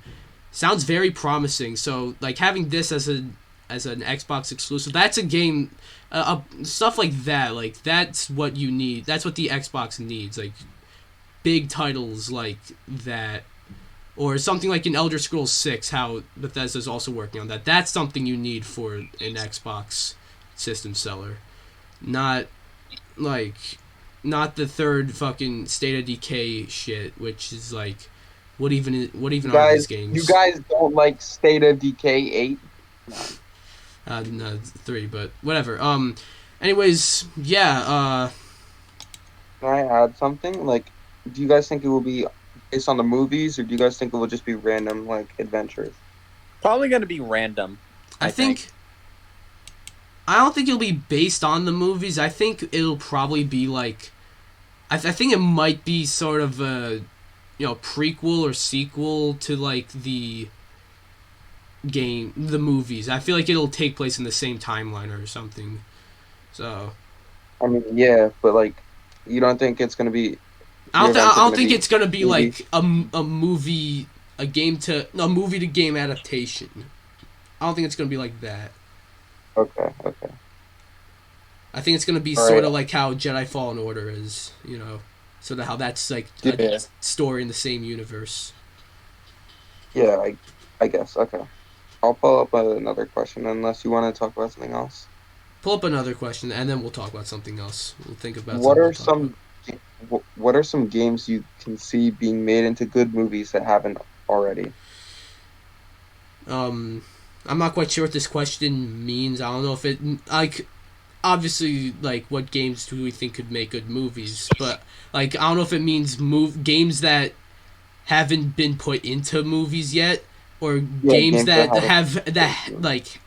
sounds very promising. So like having this as an Xbox exclusive, that's a game. Stuff like that, like that's what you need. That's what the Xbox needs, like big titles like that, or something like an Elder Scrolls 6. How Bethesda's also working on that. That's something you need for an Xbox system seller, not like not the third fucking State of Decay shit, which is like what even You are these guys, you games? guys don't like State of Decay 8? No, 3, but whatever. Anyways, yeah. Can I add something? Like, do you guys think it will be based on the movies, or do you guys think it will just be random like adventures? Probably going to be random. I think. I don't think it'll be based on the movies. I think it'll probably be like. I think it might be sort of a, prequel or sequel to like the movies. I feel like it'll take place in the same timeline or something. So. I mean, yeah, but like, you don't think it's gonna be I the don't. events I are don't gonna think be it's gonna be movies? like a movie, a movie to game adaptation. I don't think it's gonna be like that. Okay. I think it's gonna be All sort right. of like how Jedi Fallen Order is. So how that's like a Yeah. story in the same universe. Yeah, I guess. Okay. I'll pull up another question unless you want to talk about something else. Pull up another question, and then we'll talk about something else. We'll think about What something are to talk about. some what are some games you can see being made into good movies that haven't already? I'm not quite sure what this question means. I don't know if it like obviously like what games do we think could make good movies, but like I don't know if it means games that haven't been put into movies yet, or Yeah, games games that that haven't. have that like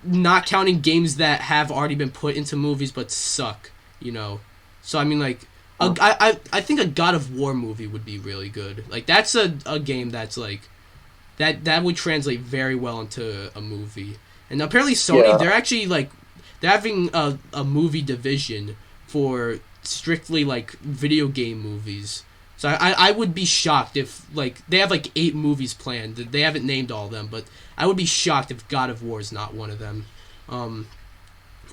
not counting games that have already been put into movies but suck, you know. So I mean like I think a God of War movie would be really good. Like that's a game that's like that would translate very well into a movie. And apparently Sony Yeah. they're actually like they're having a movie division for strictly like video game movies. So I would be shocked if like they have like 8 movies planned. They haven't named all of them, but I would be shocked if God of War is not one of them.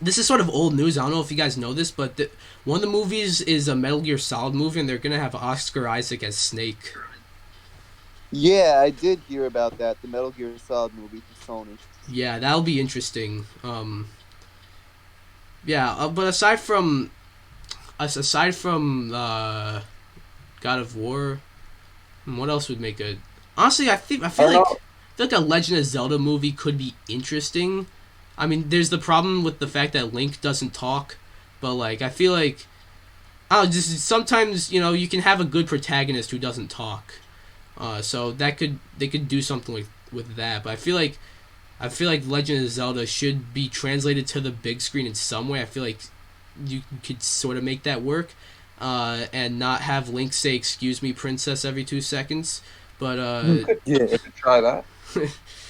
This is sort of old news. I don't know if you guys know this, but one of the movies is a Metal Gear Solid movie, and they're gonna have Oscar Isaac as Snake. Yeah, I did hear about that. The Metal Gear Solid movie for Sony. Yeah, that'll be interesting. Yeah, but aside from God of War, what else would make a? Honestly, I feel like a Legend of Zelda movie could be interesting. I mean, there's the problem with the fact that Link doesn't talk, but like I feel like just sometimes you can have a good protagonist who doesn't talk. So they could do something with that. But I feel like Legend of Zelda should be translated to the big screen in some way. I feel like you could sort of make that work, and not have Link say "Excuse me, princess" every 2 seconds. But You could try that.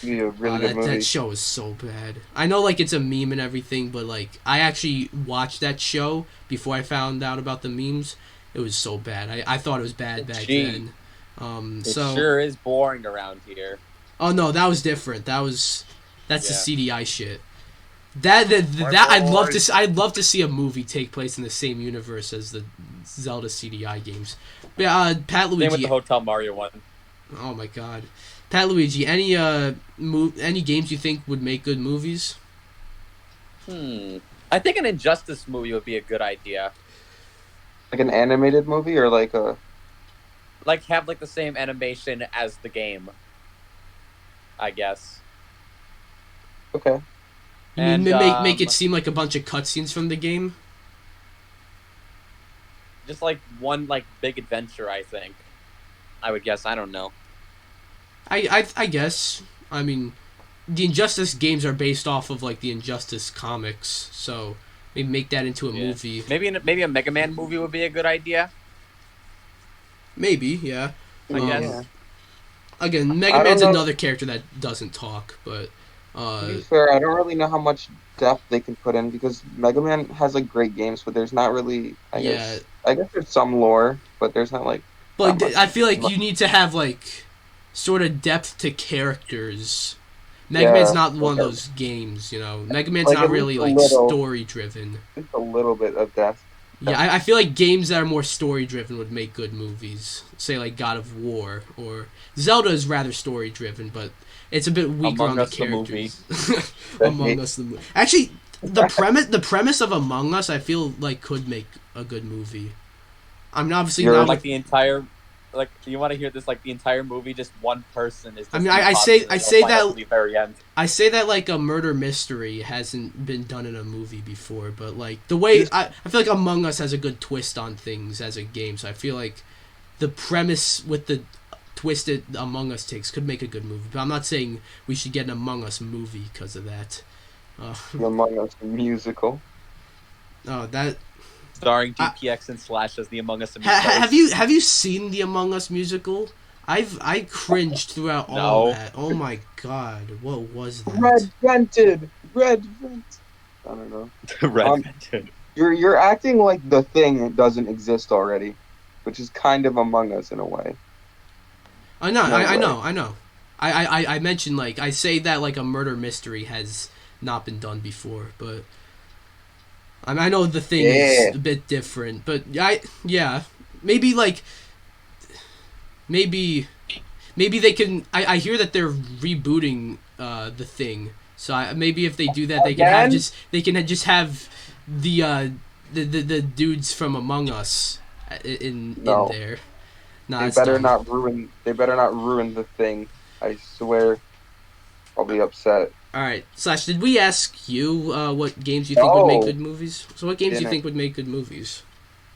Be a really good movie. that show is so bad. I know like it's a meme and everything, but like I actually watched that show before I found out about the memes. It was so bad. I thought it was bad back then. It sure is boring around here. Oh no, that was different. That's the CDI shit. That I'd love to see a movie take place in the same universe as the Zelda CDI games. But Pat Luigi. Same with the Hotel Mario one. Oh my god, Pat Luigi. Any games you think would make good movies? I think an Injustice movie would be a good idea. Like an animated movie or like a. Like have like the same animation as the game. I guess. Okay. You And mean make it seem like a bunch of cutscenes from the game? Just like one like big adventure, I think. I would guess. I don't know. I guess. I mean, the Injustice games are based off of like the Injustice comics, so maybe make that into a movie. Maybe a Mega Man movie would be a good idea. Maybe, yeah. I guess. Again, Mega Man's another character that doesn't talk, but to be fair, I don't really know how much depth they can put in because Mega Man has like great games, but there's not really. I guess there's some lore, but there's not like. But I feel like you need to have like sort of depth to characters. Mega Man's not one of those games, Mega Man's not really like story driven. Just a little bit of depth. Yeah, I feel like games that are more story driven would make good movies. Say like God of War or Zelda is rather story driven, but it's a bit weaker on the characters. Among Us the movie. Actually, the premise of Among Us, I feel like could make a good movie. I mean, obviously not like the entire. Like, you want to hear this? Like the entire movie, just one person is. Just I mean, I say that the very end. I say that like a murder mystery hasn't been done in a movie before, but like the way I feel like Among Us has a good twist on things as a game, so I feel like the premise with the twist that Among Us takes could make a good movie. But I'm not saying we should get an Among Us movie because of that. Among Us musical. Oh, that. Starring DPX and Slash as the Among Us Have you seen the Among Us musical? I cringed throughout all of that. Oh my god, what was that? Red Vented. I don't know. Vented. You're acting like the thing doesn't exist already, which is kind of Among Us in a way. I know. I mentioned like I say that like a murder mystery has not been done before, but I mean, I know the thing is a bit different, but maybe like maybe they can. I hear that they're rebooting the thing, so maybe if they do that, they can just have the dudes from Among Us in there. Nah, They better not ruin. They better not ruin the thing. I swear, I'll be upset. All right, Slash. Did we ask you what games you think would make good movies? So, what games do you think would make good movies?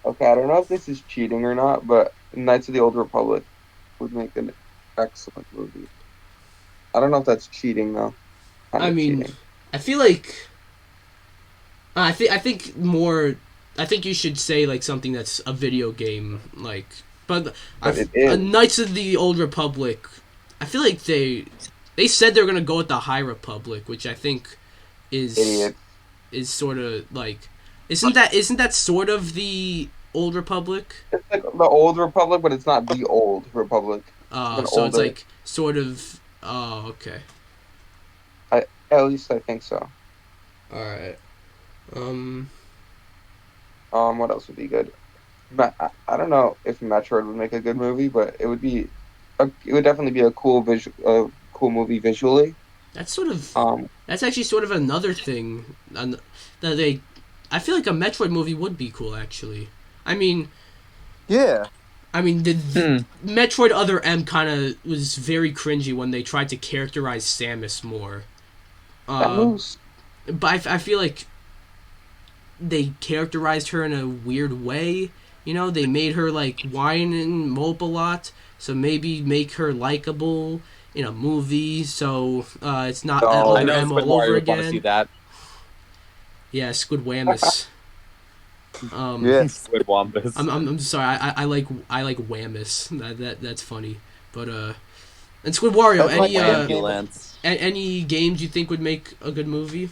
Okay, I don't know if this is cheating or not, but Knights of the Old Republic would make an excellent movie. I don't know if that's cheating though. I mean, cheating. I feel like I think more. I think you should say like something that's a video game, like. But Knights of the Old Republic, I feel like they said they're gonna go with the High Republic, which I think is sort of like isn't that sort of the Old Republic? It's like the Old Republic, but it's not the Old Republic. So it's like sort of. Oh, okay. At least I think so. All right. What else would be good? I don't know if Metroid would make a good movie, but it would definitely be a cool movie visually. That's sort of that's actually sort of another thing that I feel like a Metroid movie would be cool actually. I mean, yeah. I mean, the Metroid Other M kind of was very cringy when they tried to characterize Samus more. But I feel like they characterized her in a weird way. You know, they made her like whine and mope a lot, so maybe make her likable in a movie, so it's not Other M all over again. Want to see that. Yeah, Squid Whammus. Squid Whammus. I'm sorry. I like Whammus. That's funny. But and Squid Wario. Any games you think would make a good movie?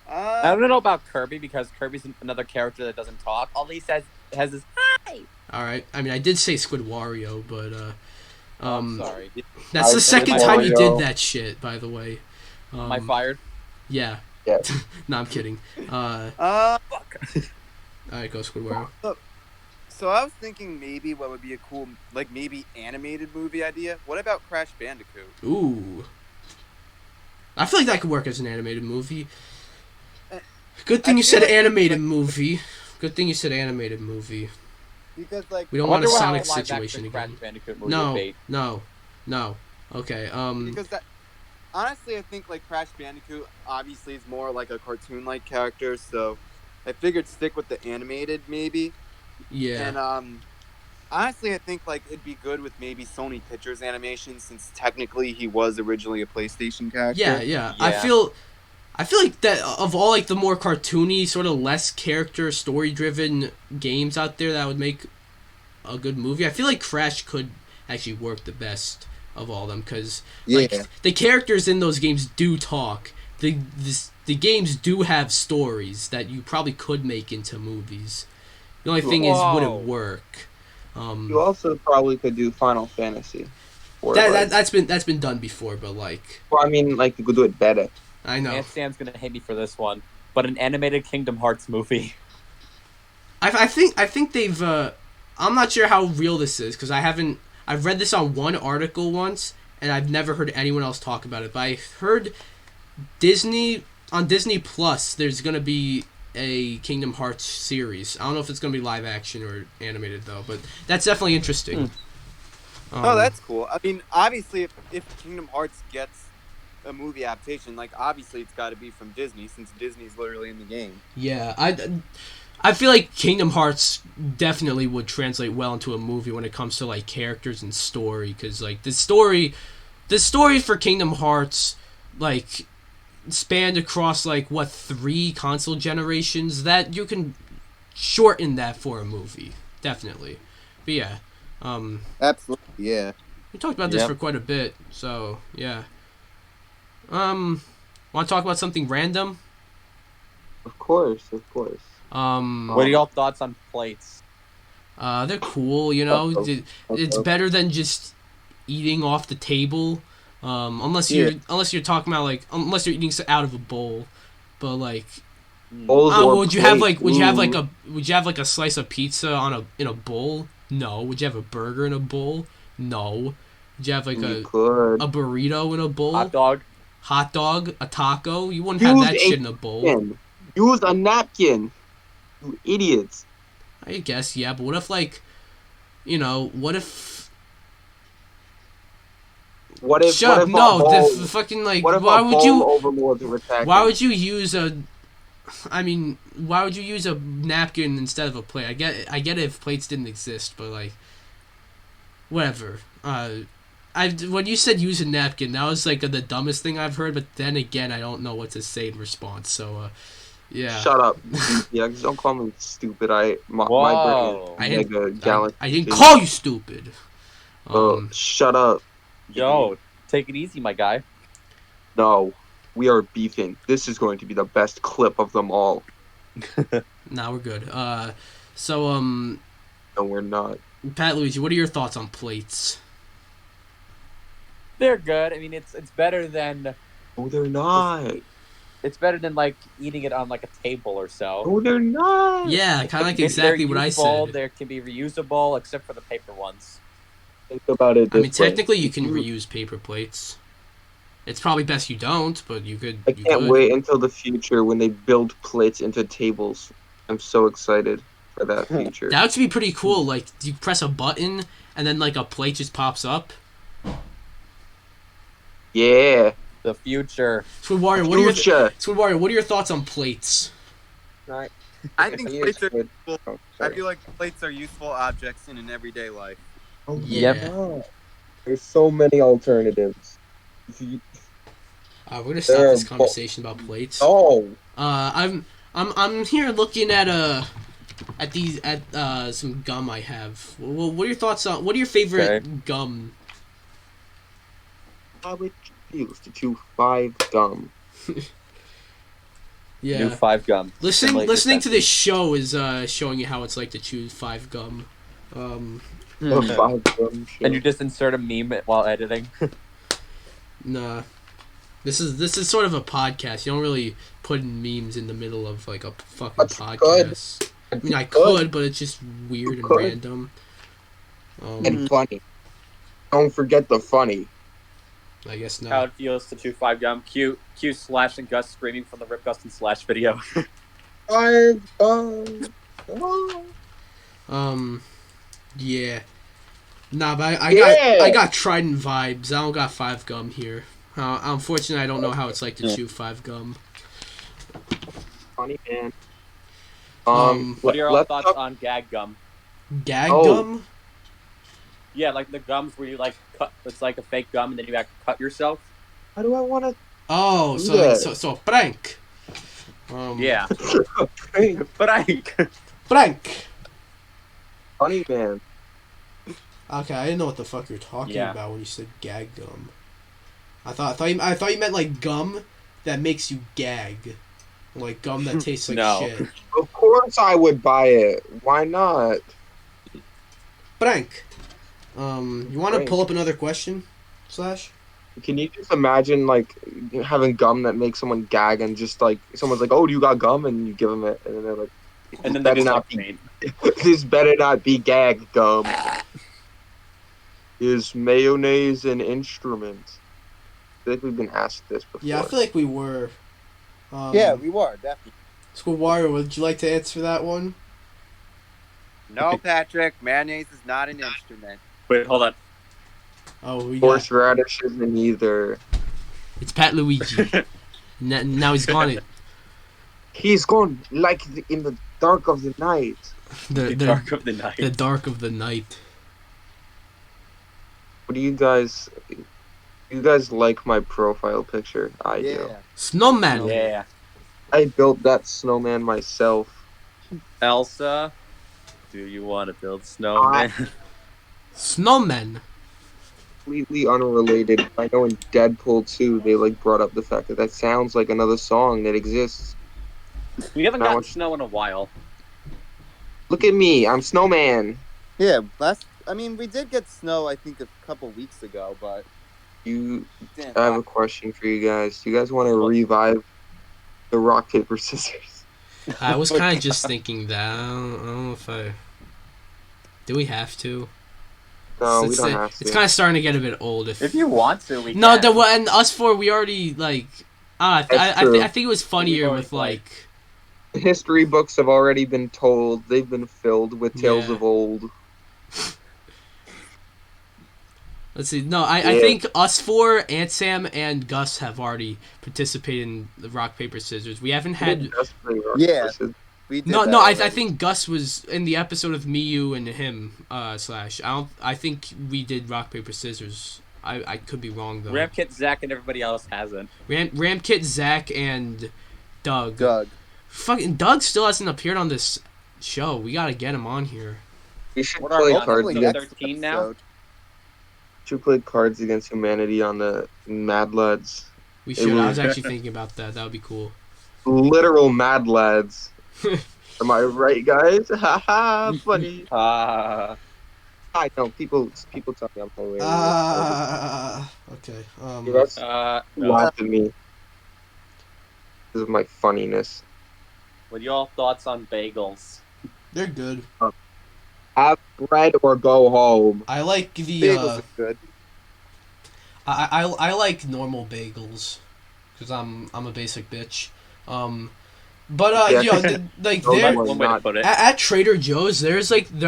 I don't know about Kirby because Kirby's another character that doesn't talk. All he says has this hi. All right. I mean, I did say Squid Wario, but I'm sorry. That's the second time you did that shit, by the way. Am I fired? Yeah. Yeah. No, I'm kidding. Fuck. All right, go Squid Wario. So I was thinking maybe what would be a cool, like maybe animated movie idea. What about Crash Bandicoot? Ooh. I feel like that could work as an animated movie. Good thing you said animated movie. Good thing you said animated movie. Because like we don't want a Sonic situation again. No. Okay. Because honestly, I think like Crash Bandicoot obviously is more like a cartoon-like character, so I figured stick with the animated maybe. Yeah. And honestly, I think like it'd be good with maybe Sony Pictures Animation since technically he was originally a PlayStation character. Yeah. I feel like that of all like the more cartoony, sort of less character story-driven games out there that would make a good movie, I feel like Crash could actually work the best of all of them because like the characters in those games do talk. The games do have stories that you probably could make into movies. The only thing is, would it work? You also probably could do Final Fantasy. That's been done before, but like. Well, I mean, like you could do it better. I know. And Sam's gonna hate me for this one, but an animated Kingdom Hearts movie. I think they've. I'm not sure how real this is because I've read this on one article once, and I've never heard anyone else talk about it. But I heard on Disney Plus, there's gonna be a Kingdom Hearts series. I don't know if it's gonna be live action or animated though, but that's definitely interesting. That's cool. I mean, obviously, if Kingdom Hearts gets a movie adaptation, like obviously it's got to be from Disney since Disney's literally in the game. Yeah, I feel like Kingdom Hearts definitely would translate well into a movie when it comes to like characters and story, because like the story for Kingdom Hearts like spanned across like 3 console generations, that you can shorten that for a movie, definitely. But yeah, absolutely, yeah. We talked about this for quite a bit, so yeah. Want to talk about something random? Of course. What are y'all thoughts on plates? They're cool, you know. It's better than just eating off the table. Unless you're talking about like unless you're eating out of a bowl, but like Bowls or Would you have plates. would you have like a slice of pizza in a bowl? No. Would you have a burger in a bowl? No. Would you have like You a could burrito in a bowl? Hot dog. Hot dog, a taco? You wouldn't have use that a shit in a bowl. napkin. Use a napkin. You idiots. I guess, yeah, but what if what if shut up, no, the fucking what if why a would bowl you overlords were attacking? why would you use why would you use a napkin instead of a plate? I get it if plates didn't exist, but like whatever. When you said use a napkin, that was like the dumbest thing I've heard, but then again I don't know what to say in response, so yeah. Shut up. Yeah, don't call me stupid. My brain is like a galaxy. I didn't call you stupid. Shut up. Yo, take it easy, my guy. No, we are beefing. This is going to be the best clip of them all. Nah, we're good. No, we're not. Pat Luigi, what are your thoughts on plates? They're good. I mean, it's better than. No, they're not. It's better than like eating it on like a table or so. No, they're not. Yeah, kind of like exactly what I said. They can be reusable, except for the paper ones. Think about it. I mean, technically, you can reuse paper plates. It's probably best you don't, but you could. I can't wait until the future when they build plates into tables. I'm so excited for that future. That would be pretty cool. Like, you press a button, and then like a plate just pops up. Yeah. The future. Squid Warrior, what are your thoughts on plates? I think plates are useful. I feel like plates are useful objects in an everyday life. Oh, yeah. There's so many alternatives. We're gonna stop this conversation about plates. Oh. I'm here looking at some gum I have. What are your thoughts on? What are your favorite gum? I would choose to chew 5 gum. Yeah. New 5 gum. Listening to this show is showing you how it's like to chew 5 gum. 5 gum. And you just insert a meme while editing. Nah. This is sort of a podcast. You don't really put memes in the middle of like a fucking podcast. Good. I mean, I could, but it's just weird and random. And funny. Don't forget the funny. I guess not. How it feels to chew 5 gum. Cue Slash and Gus screaming from the Rip Gus and Slash video. 5 gum. Yeah. Nah, but I got Trident vibes. I don't got 5 gum here. Unfortunately, I don't know how it's like to chew 5 gum. Funny man. What are your thoughts on gag gum? Gag gum? Yeah, like the gums where you like cut. It's like a fake gum, and then you have to cut yourself. How do I want to? Oh, so prank. Yeah. Prank. Prank. Funny man. Okay, I didn't know what the fuck you're talking about when you said gag gum. I thought you meant like gum that makes you gag, like gum that tastes like shit. Of course, I would buy it. Why not? Prank. You want to pull up another question, Slash? Can you just imagine like having gum that makes someone gag and just like someone's like, "Oh, do you got gum?" and you give them it, and then they're like, and then they not be. This better not be gag gum. Is mayonnaise an instrument? I feel like we've been asked this before. Yeah, I feel like we were. Yeah, we were, definitely. Squid Warrior, would you like to answer that one? No, Patrick, mayonnaise is not an instrument. Wait, hold on. Oh, we horseradish isn't either. It's Pat Luigi. Now he's gone. He's gone like in the dark of the night. The dark of the night. The dark of the night. What do you guys? You guys like my profile picture? I do. Snowman. Yeah. I built that snowman myself. Elsa, do you want to build snowman? Snowman. Completely unrelated. I know in Deadpool 2, they like brought up the fact that sounds like another song that exists. We haven't gotten snow in a while. Look at me, I'm Snowman. Yeah, we did get snow, I think, a couple weeks ago, but... I have a question for you guys. Do you guys want to revive the rock, paper, scissors? I was kind of just thinking that. I don't know if I. Do we have to? No, we it's, don't have it's to. kind of starting to get a bit old. If you want to, we no, can. and us four, we already like. I think it was funnier with like. History books have already been told. They've been filled with tales Yeah. of old. Let's see. No, I think us four, Aunt Sam, and Gus have already participated in the rock paper scissors. We haven't had. Yeah. We did No, that I already. think Gus was in the episode of me, you, and him. Slash. I think we did rock paper scissors. I could be wrong though. Ramkit, Zach, and everybody else hasn't. Ramkit, Zach, and Doug. Fucking Doug still hasn't appeared on this show. We gotta get him on here. We should What are play we on, cards episode against. 13 now? Should play Cards Against Humanity on the Mad Lads. We should. I was actually thinking about that. That would be cool. Literal Mad Lads. Am I right, guys? Haha, funny. I know people tell me I'm hilarious. Okay. That's No. laugh at me. This is my funniness. What are y'all thoughts on bagels? They're good. Have bread or go home. I like the. Bagels are good. I like normal bagels, because I'm a basic bitch. But Yeah. you know, like No, there One way to put it. at Trader Joe's, there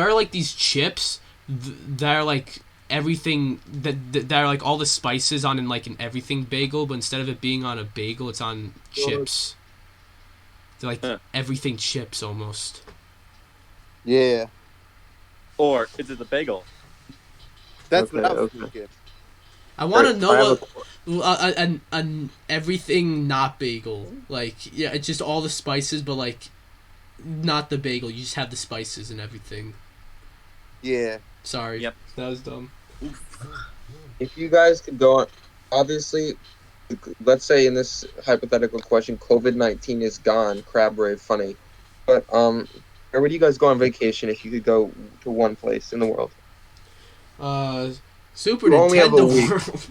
are like these chips that are like everything that are like all the spices on in like an everything bagel, but instead of it being on a bagel, it's on chips. They're like everything chips almost. Yeah. Or is it the bagel? That's Okay, what I was okay. thinking. I want to I know have what an everything not bagel. Like, yeah, it's just all the spices, but like not the bagel. You just have the spices and everything. Yeah. Sorry. Yep. That was dumb. If you guys could go on, obviously, let's say in this hypothetical question, COVID-19 is gone. Crab rave, funny. But where would you guys go on vacation if you could go to one place in the world? Super You only have a Nintendo week. World.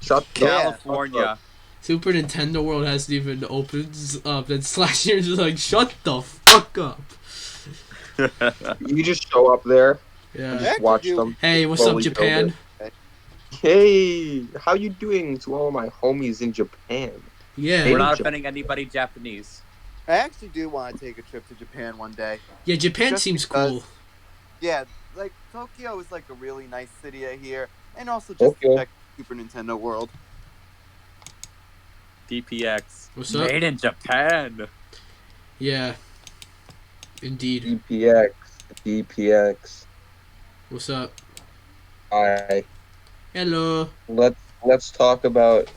Shut the California. Super Nintendo World hasn't even opened up, and Slash here is just like, shut the fuck up. You just show up there, Yeah. just watch them. Hey, what's up, slowly Japan? build it. Hey, how you doing to all my homies in Japan? Yeah. We're not offending anybody Japanese. I actually do want to take a trip to Japan one day. Yeah, Japan Just seems because- cool. Yeah, like Tokyo is like a really nice city here, and also just Tokyo. check Super Nintendo World. DPX. What's up? Made in Japan. Yeah. Indeed. DPX. What's up? Hi. Hello. Let's talk about.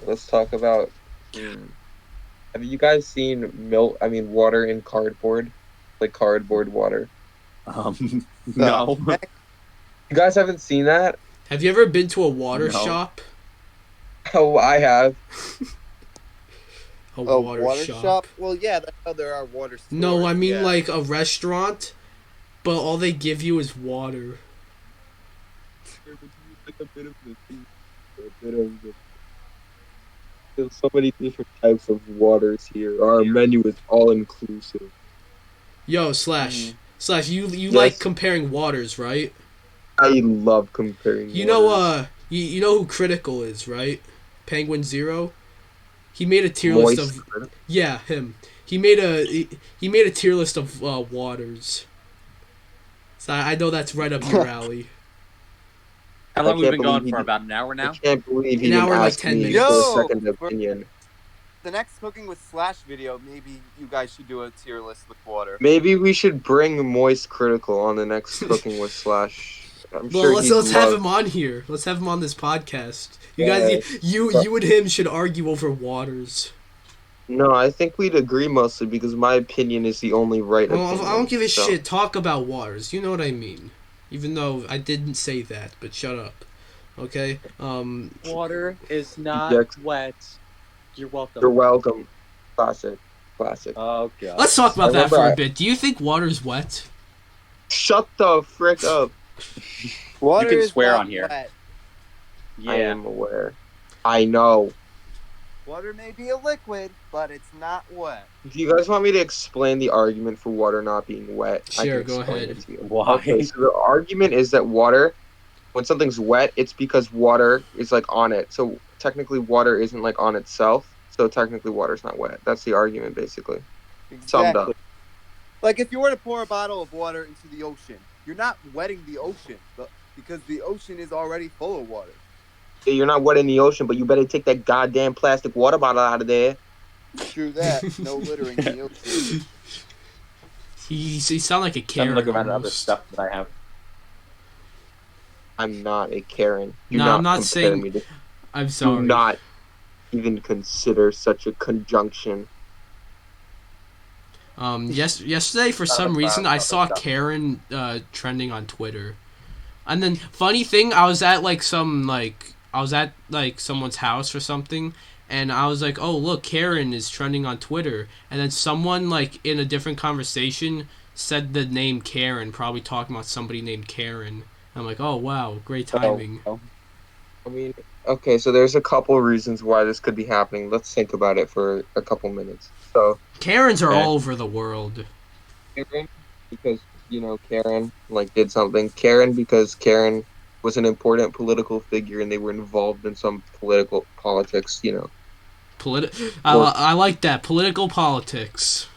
Have you guys seen water in cardboard, like cardboard water? No. You guys haven't seen that? Have you ever been to a water No. shop? Oh, I have. A A water, water shop? shop? Well, yeah, that's how there are water stores. No, I mean yeah. like a restaurant, but all they give you is water. There's so many different types of waters here. Our menu is all inclusive. Yo, Slash. Slash, you Yes. like comparing waters, right? I love comparing. You know, waters. you know who Critical is, right? Penguin Zero. He made a tier list Moist of Critical? yeah, him. He made a tier list of waters. So I know that's right up your alley. How long I have we can't been believe going he for? did- About an hour now? I can't believe he An didn't hour, like ask 10 me minutes. for Yo! a second opinion. The next Cooking with Slash video, maybe you guys should do a tier list with water. Maybe we should bring Moist Critical on the next Cooking with Slash. I'm sure Well, let's have him on here. Let's have him on this podcast. You guys, you and him should argue over waters. No, I think we'd agree mostly because my opinion is the only right Well, opinion. I don't give a so- shit. Talk about waters. You know what I mean. Even though I didn't say that, but shut up. Okay. Water is not Yes. wet. You're welcome. You're welcome. Classic. Oh, God. Let's talk about I that for remember a bit. Do you think water's wet? Shut the frick up. Water You can is swear not on here. wet. I Yeah. am aware. I know. Water may be a liquid, but it's not wet. Do you guys want me to explain the argument for water not being wet? I Sure, can go explain ahead. it to you. Why? Okay, so the argument is that water, when something's wet, it's because water is like on it. So technically, water isn't like on itself. So technically, water's not wet. That's the argument, basically. Summed Exactly. up. Like if you were to pour a bottle of water into the ocean, you're not wetting the ocean, because the ocean is already full of water. Yeah, you're not wet in the ocean, but you better take that goddamn plastic water bottle out of there. True that. No littering in the ocean. He sound like a I'm Karen looking around at other almost. stuff that I have. I'm not a Karen. Do No, not I'm not compare saying- me to. I'm Do sorry. not even consider such a conjunction. Yesterday for some reason I saw Karen trending on Twitter, and then funny thing, I was at someone's house or something, and I was like, oh look, Karen is trending on Twitter, and then someone like in a different conversation said the name Karen, probably talking about somebody named Karen. I'm like, oh wow, great timing. I mean, okay, so there's a couple reasons why this could be happening. Let's think about it for a couple minutes. So, Karens are Okay. all over the world. Karen, because, Karen, did something. Karen, because Karen was an important political figure and they were involved in some politics. I like that, political politics.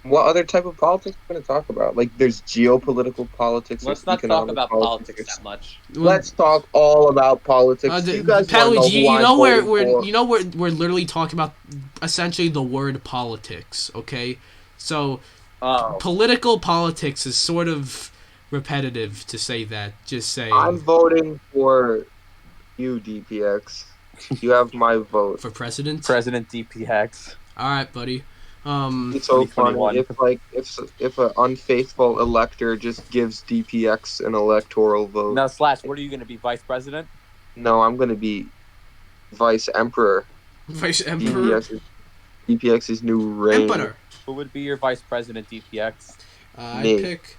What other type of politics are we going to talk about? There's geopolitical politics. Let's there's not talk economic about politics that much. Let's talk all about politics. You guys want to know who I'm voting for? we're literally talking about essentially the word politics, okay? So Oh, political politics is sort of repetitive to say that. Just saying. I'm voting for you, DPX. You have my vote. For president. President DPX. All right, buddy. It's so funny 2021. if an unfaithful elector just gives DPX an electoral vote. Now, Slash, what are you going to be, vice president? No, I'm gonna be vice emperor. Vice Emperor. DPX's new reign. Emperor. Who would be your vice president, DPX? I Me. pick.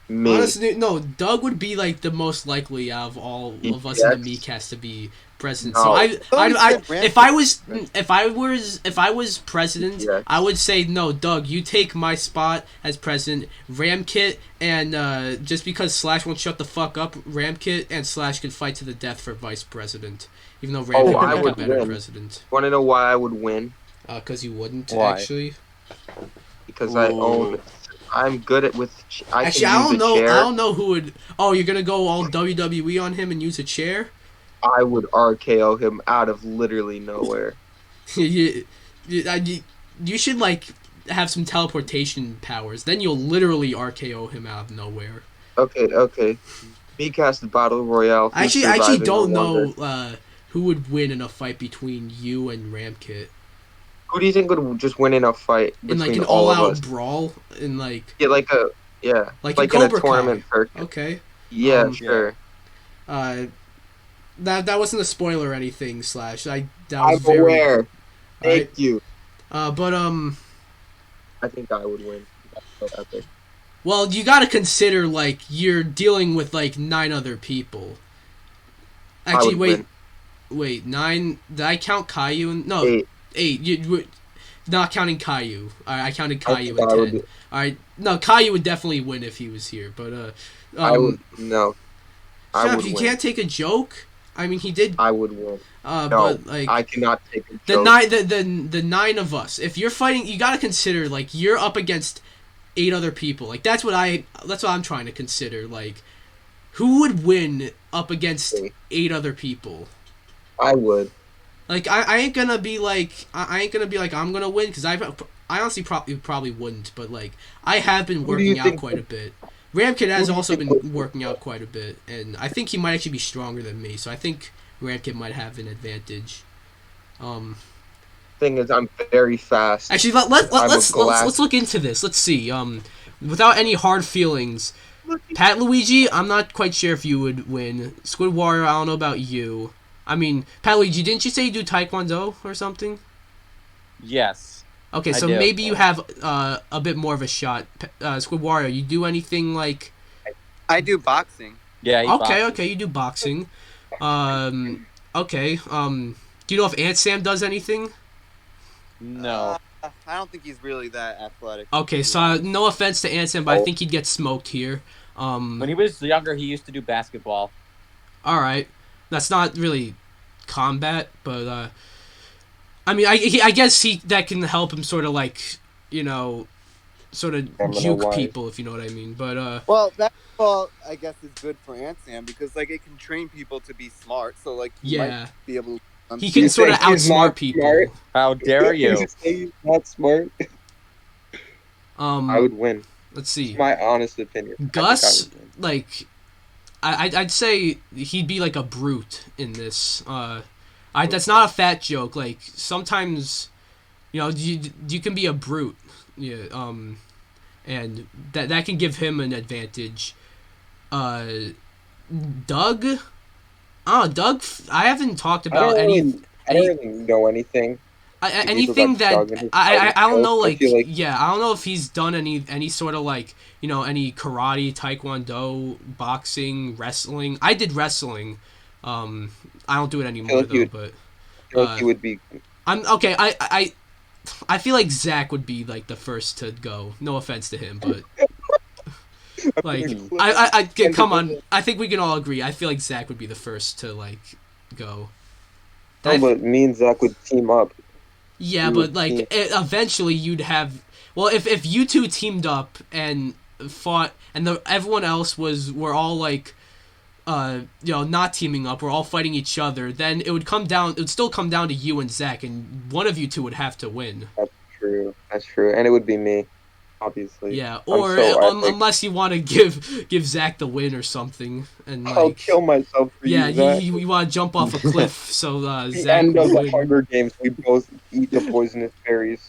Me. Honestly, no. Doug would be like the most likely out of all of us in the Miikcast to be president. No. So if I was president, Yes. I would say no, Doug. You take my spot as president. Ramkit and just because Slash won't shut the fuck up, Ramkit and Slash could fight to the death for vice president. Even though Ramkit I would would be a better win. president. Want to know why I would win? Because you wouldn't Why? actually. Because I own. I'm good at with. I Actually, can I use don't a know. chair. I don't know who would. Oh, you're gonna go all WWE on him and use a chair? I would RKO him out of literally nowhere. you should have some teleportation powers. Then you'll literally RKO him out of nowhere. Okay. Miikcast Battle Royale. I actually don't know who would win in a fight between you and Ramkit. Who do you think would just win in a fight In between an all of all-out us? brawl in Yeah, in like in Cobra a tournament Kai. circuit. Okay. Yeah, sure. That wasn't a spoiler or anything. Slash. That was I'm very. aware. Alright. Thank you. But I think I would win. That's so epic. Well, you gotta consider you're dealing with 9 other people. Actually, would wait, 9. Did I count Caillou? No, 8. You not counting Caillou. I counted Caillou at 10. All right, no, Caillou would definitely win if he was here. But I would no. I Shut would up, you win. can't take a joke. I mean, he did. I would win. No, but I cannot take a the joke. 9, the 9 of us. If you're fighting, you gotta consider you're up against 8 other people. That's what I'm trying to consider. Who would win up against 8 other people? I would. I ain't gonna be I'm gonna win because I honestly probably wouldn't, but I have been working out quite a bit. Ramkit has also been working out quite a bit, and I think he might actually be stronger than me. So I think Ramkit might have an advantage. Thing is, I'm very fast. Actually, let's look into this. Let's see. Without any hard feelings, Pat Luigi, I'm not quite sure if you would win. Squid Warrior, I don't know about you. I mean, Pat Luigi, didn't you say you do Taekwondo or something? Yes. Okay, I so do. maybe you have a bit more of a shot. Squid Warrior, you do anything I do boxing. Yeah. Okay, you do boxing. Okay. Do you know if Aunt Sam does anything? No. I don't think he's really that athletic. Okay, so no offense to Aunt Sam, but I think he'd get smoked here. When he was younger, he used to do basketball. All right, that's not really combat, but I mean, I guess that can help him sort of like, you know, sort of juke people, if you know what I mean. But well, basketball I guess is good for Ansam because like it can train people to be smart. So like he might be able to. He can sort of outsmart people. Smart? How dare you? He's not smart. I would win. Let's see. It's my honest opinion. Gus, like, I'd say he'd be like a brute in this. That's not a fat joke. Like sometimes, you know, you can be a brute. Yeah. And that can give him an advantage. Doug. Doug. I haven't talked about I don't really know anything. Anything that I don't know, like I don't know if he's done any sort of like, you know, any karate, taekwondo, boxing, wrestling. I did wrestling. I don't do it anymore though, but I feel like he would be. I'm okay. I feel like Zach would be like the first to go. No offense to him, but like I come on. I think we can all agree. I feel like Zach would be the first to like go. No, but me and Zach would team up. Yeah, but like eventually you'd have. Well, if you two teamed up and fought, and everyone else were all like, you know, not teaming up, we're all fighting each other, then it would still come down to you and Zach, and one of you two would have to win. That's true, and it would be me, obviously. Yeah, or unless you want to give Zach the win or something, and like, I'll kill myself for you. Yeah, you want to jump off a cliff, so the Zach end of the win. Hunger Games, we both eat the poisonous berries.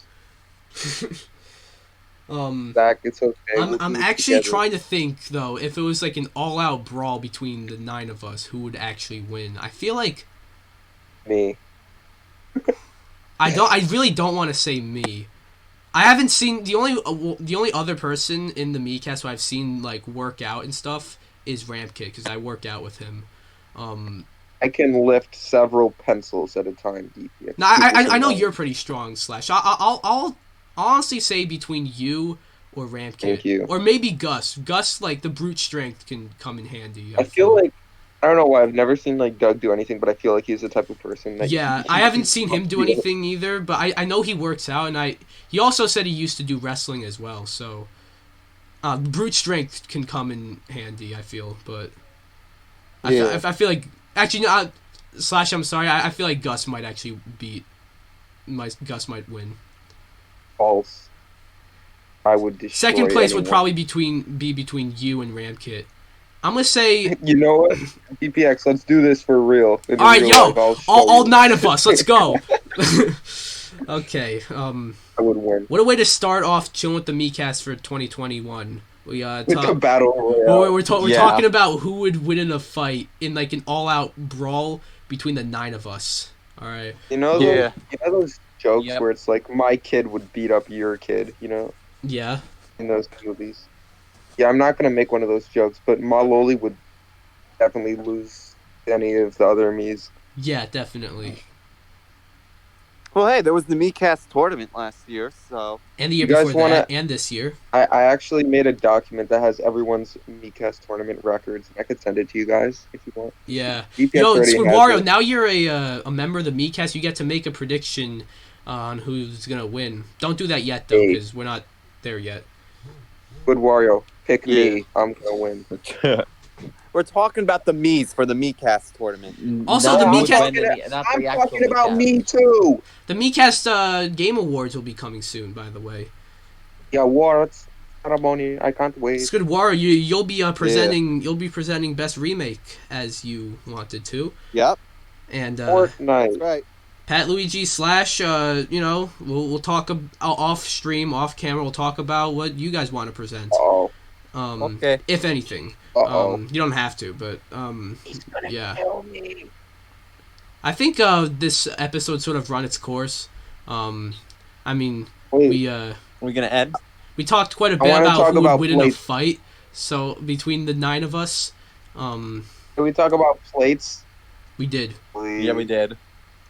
Zach, it's okay. I'm actually trying to think though, if it was like an all-out brawl between the 9 of us, who would actually win? I feel like me. I really don't want to say me. I haven't seen the only other person in the Miikcast who I've seen like work out and stuff is Rampkit, because I work out with him. I can lift several pencils at a time. No, I know you're pretty strong, Slash. I'll honestly say between you or Rampkit. Thank you. Or maybe Gus. Gus, like, the brute strength can come in handy. I feel like, I don't know why, I've never seen, like, Doug do anything, but I feel like he's the type of person that... Yeah, I haven't seen him do anything either, but I know he works out, and he also said he used to do wrestling as well, so... brute strength can come in handy, I feel, but... I feel like... Actually, no, Slash, I'm sorry, I feel like Gus might actually Gus might win. False. I would destroy Second place anyone. would probably be between you and Ramkit. I'm gonna say. You know what? BPX, let's do this for real. All right, all 9 of us, let's go. Okay. I would win. What a way to start off chilling with the Miikcast for 2021. We with the battle royale. We're talking about who would win in a fight in like an all-out brawl between the 9 of us. All right. You know those jokes where it's like my kid would beat up your kid, you know? Yeah. In those movies. Yeah, I'm not gonna make one of those jokes, but Maloli would definitely lose any of the other Miis. Yeah, definitely. Well, hey, there was the Miikcast tournament last year, so... And the year before that, and this year. I actually made a document that has everyone's Miikcast tournament records. I could send it to you guys if you want. Yeah. Wario, now you're a member of the Miikcast, you get to make a prediction on who's going to win. Don't do that yet, though, because we're not there yet. Good Wario, pick me. I'm going to win. We're talking about the Miis for the Miikcast tournament. Also, the Miikcast... I'm talking about me, too! The Miikcast Game Awards will be coming soon, by the way. Yeah, what? Ceremony. I can't wait. It's good, Wario. You'll be presenting. You'll be presenting Best Remake as you wanted to. Yep. And Fortnite. That's right. Pat Luigi Slash. You know, we'll talk off stream, off camera. We'll talk about what you guys want to present. Okay. If anything. You don't have to, but He's gonna kill me. I think this episode sort of run its course. I mean, we're gonna end. We talked quite a bit about who would win in a fight. So between the 9 of us, Can we talk about plates? We did. Please. Yeah, we did.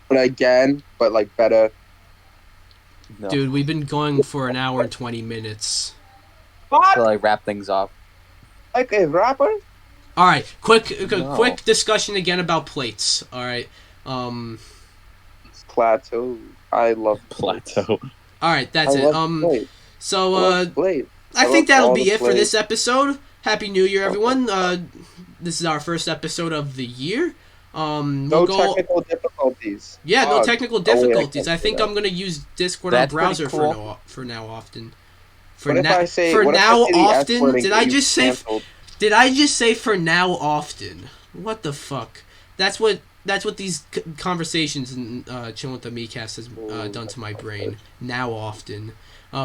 but again, but like better. No. Dude, we've been going for an hour and 20 minutes. To like wrap things up. Like a rapper? All right, quick No. discussion again about plates. All right. Plateau. I love Plateau. All right, that's I it. love plates. So I love plates. I I think love that'll all be the it for this plates. episode. Happy New Year, everyone. This is our first episode of the year. No technical difficulties. Yeah, no Oh, technical wait, difficulties. can't I say think that. I'm gonna use Discord That's on pretty browser cool. for now often. What if I say the Often? S-word and Did get I you just say? canceled? Did I just say for now often? What the fuck? That's what these conversations in Chillin with the Miikcast has done to my brain. Now often.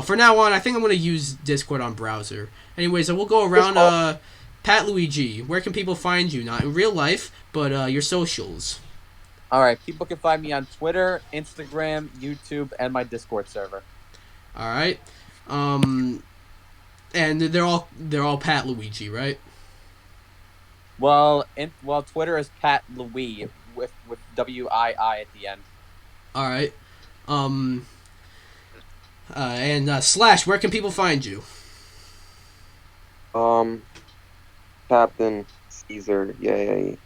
For now on, I think I'm gonna use Discord on browser. Anyways, we'll go around. Pat Luigi, where can people find you? Not in real life, but your socials. All right, people can find me on Twitter, Instagram, YouTube, and my Discord server. All right. And they're all Pat Luigi, right? Well, Twitter is Pat Louis with WII at the end. All right. And Slash, where can people find you? Captain Caesar. Yay.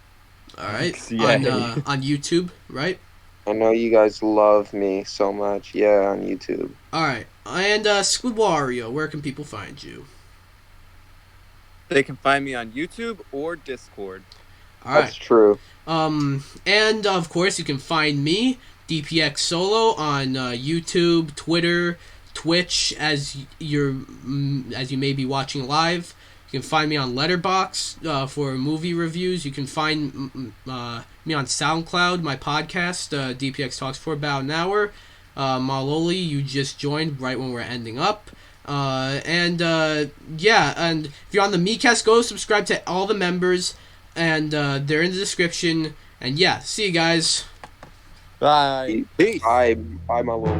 All right. Yay. On YouTube, right? I know you guys love me so much. Yeah, on YouTube. All right. And Squidwario, where can people find you? They can find me on YouTube or Discord. All right. That's true. And of course you can find me, DPX Solo, on YouTube, Twitter, Twitch, as you may be watching live. You can find me on Letterboxd for movie reviews. You can find me on SoundCloud, my podcast, DPX Talks, for about an hour. Maloli, you just joined right when we're ending up. And if you're on the Miikcast, go subscribe to all the members, and they're in the description. And yeah, see you guys. Bye. Peace. Bye, my little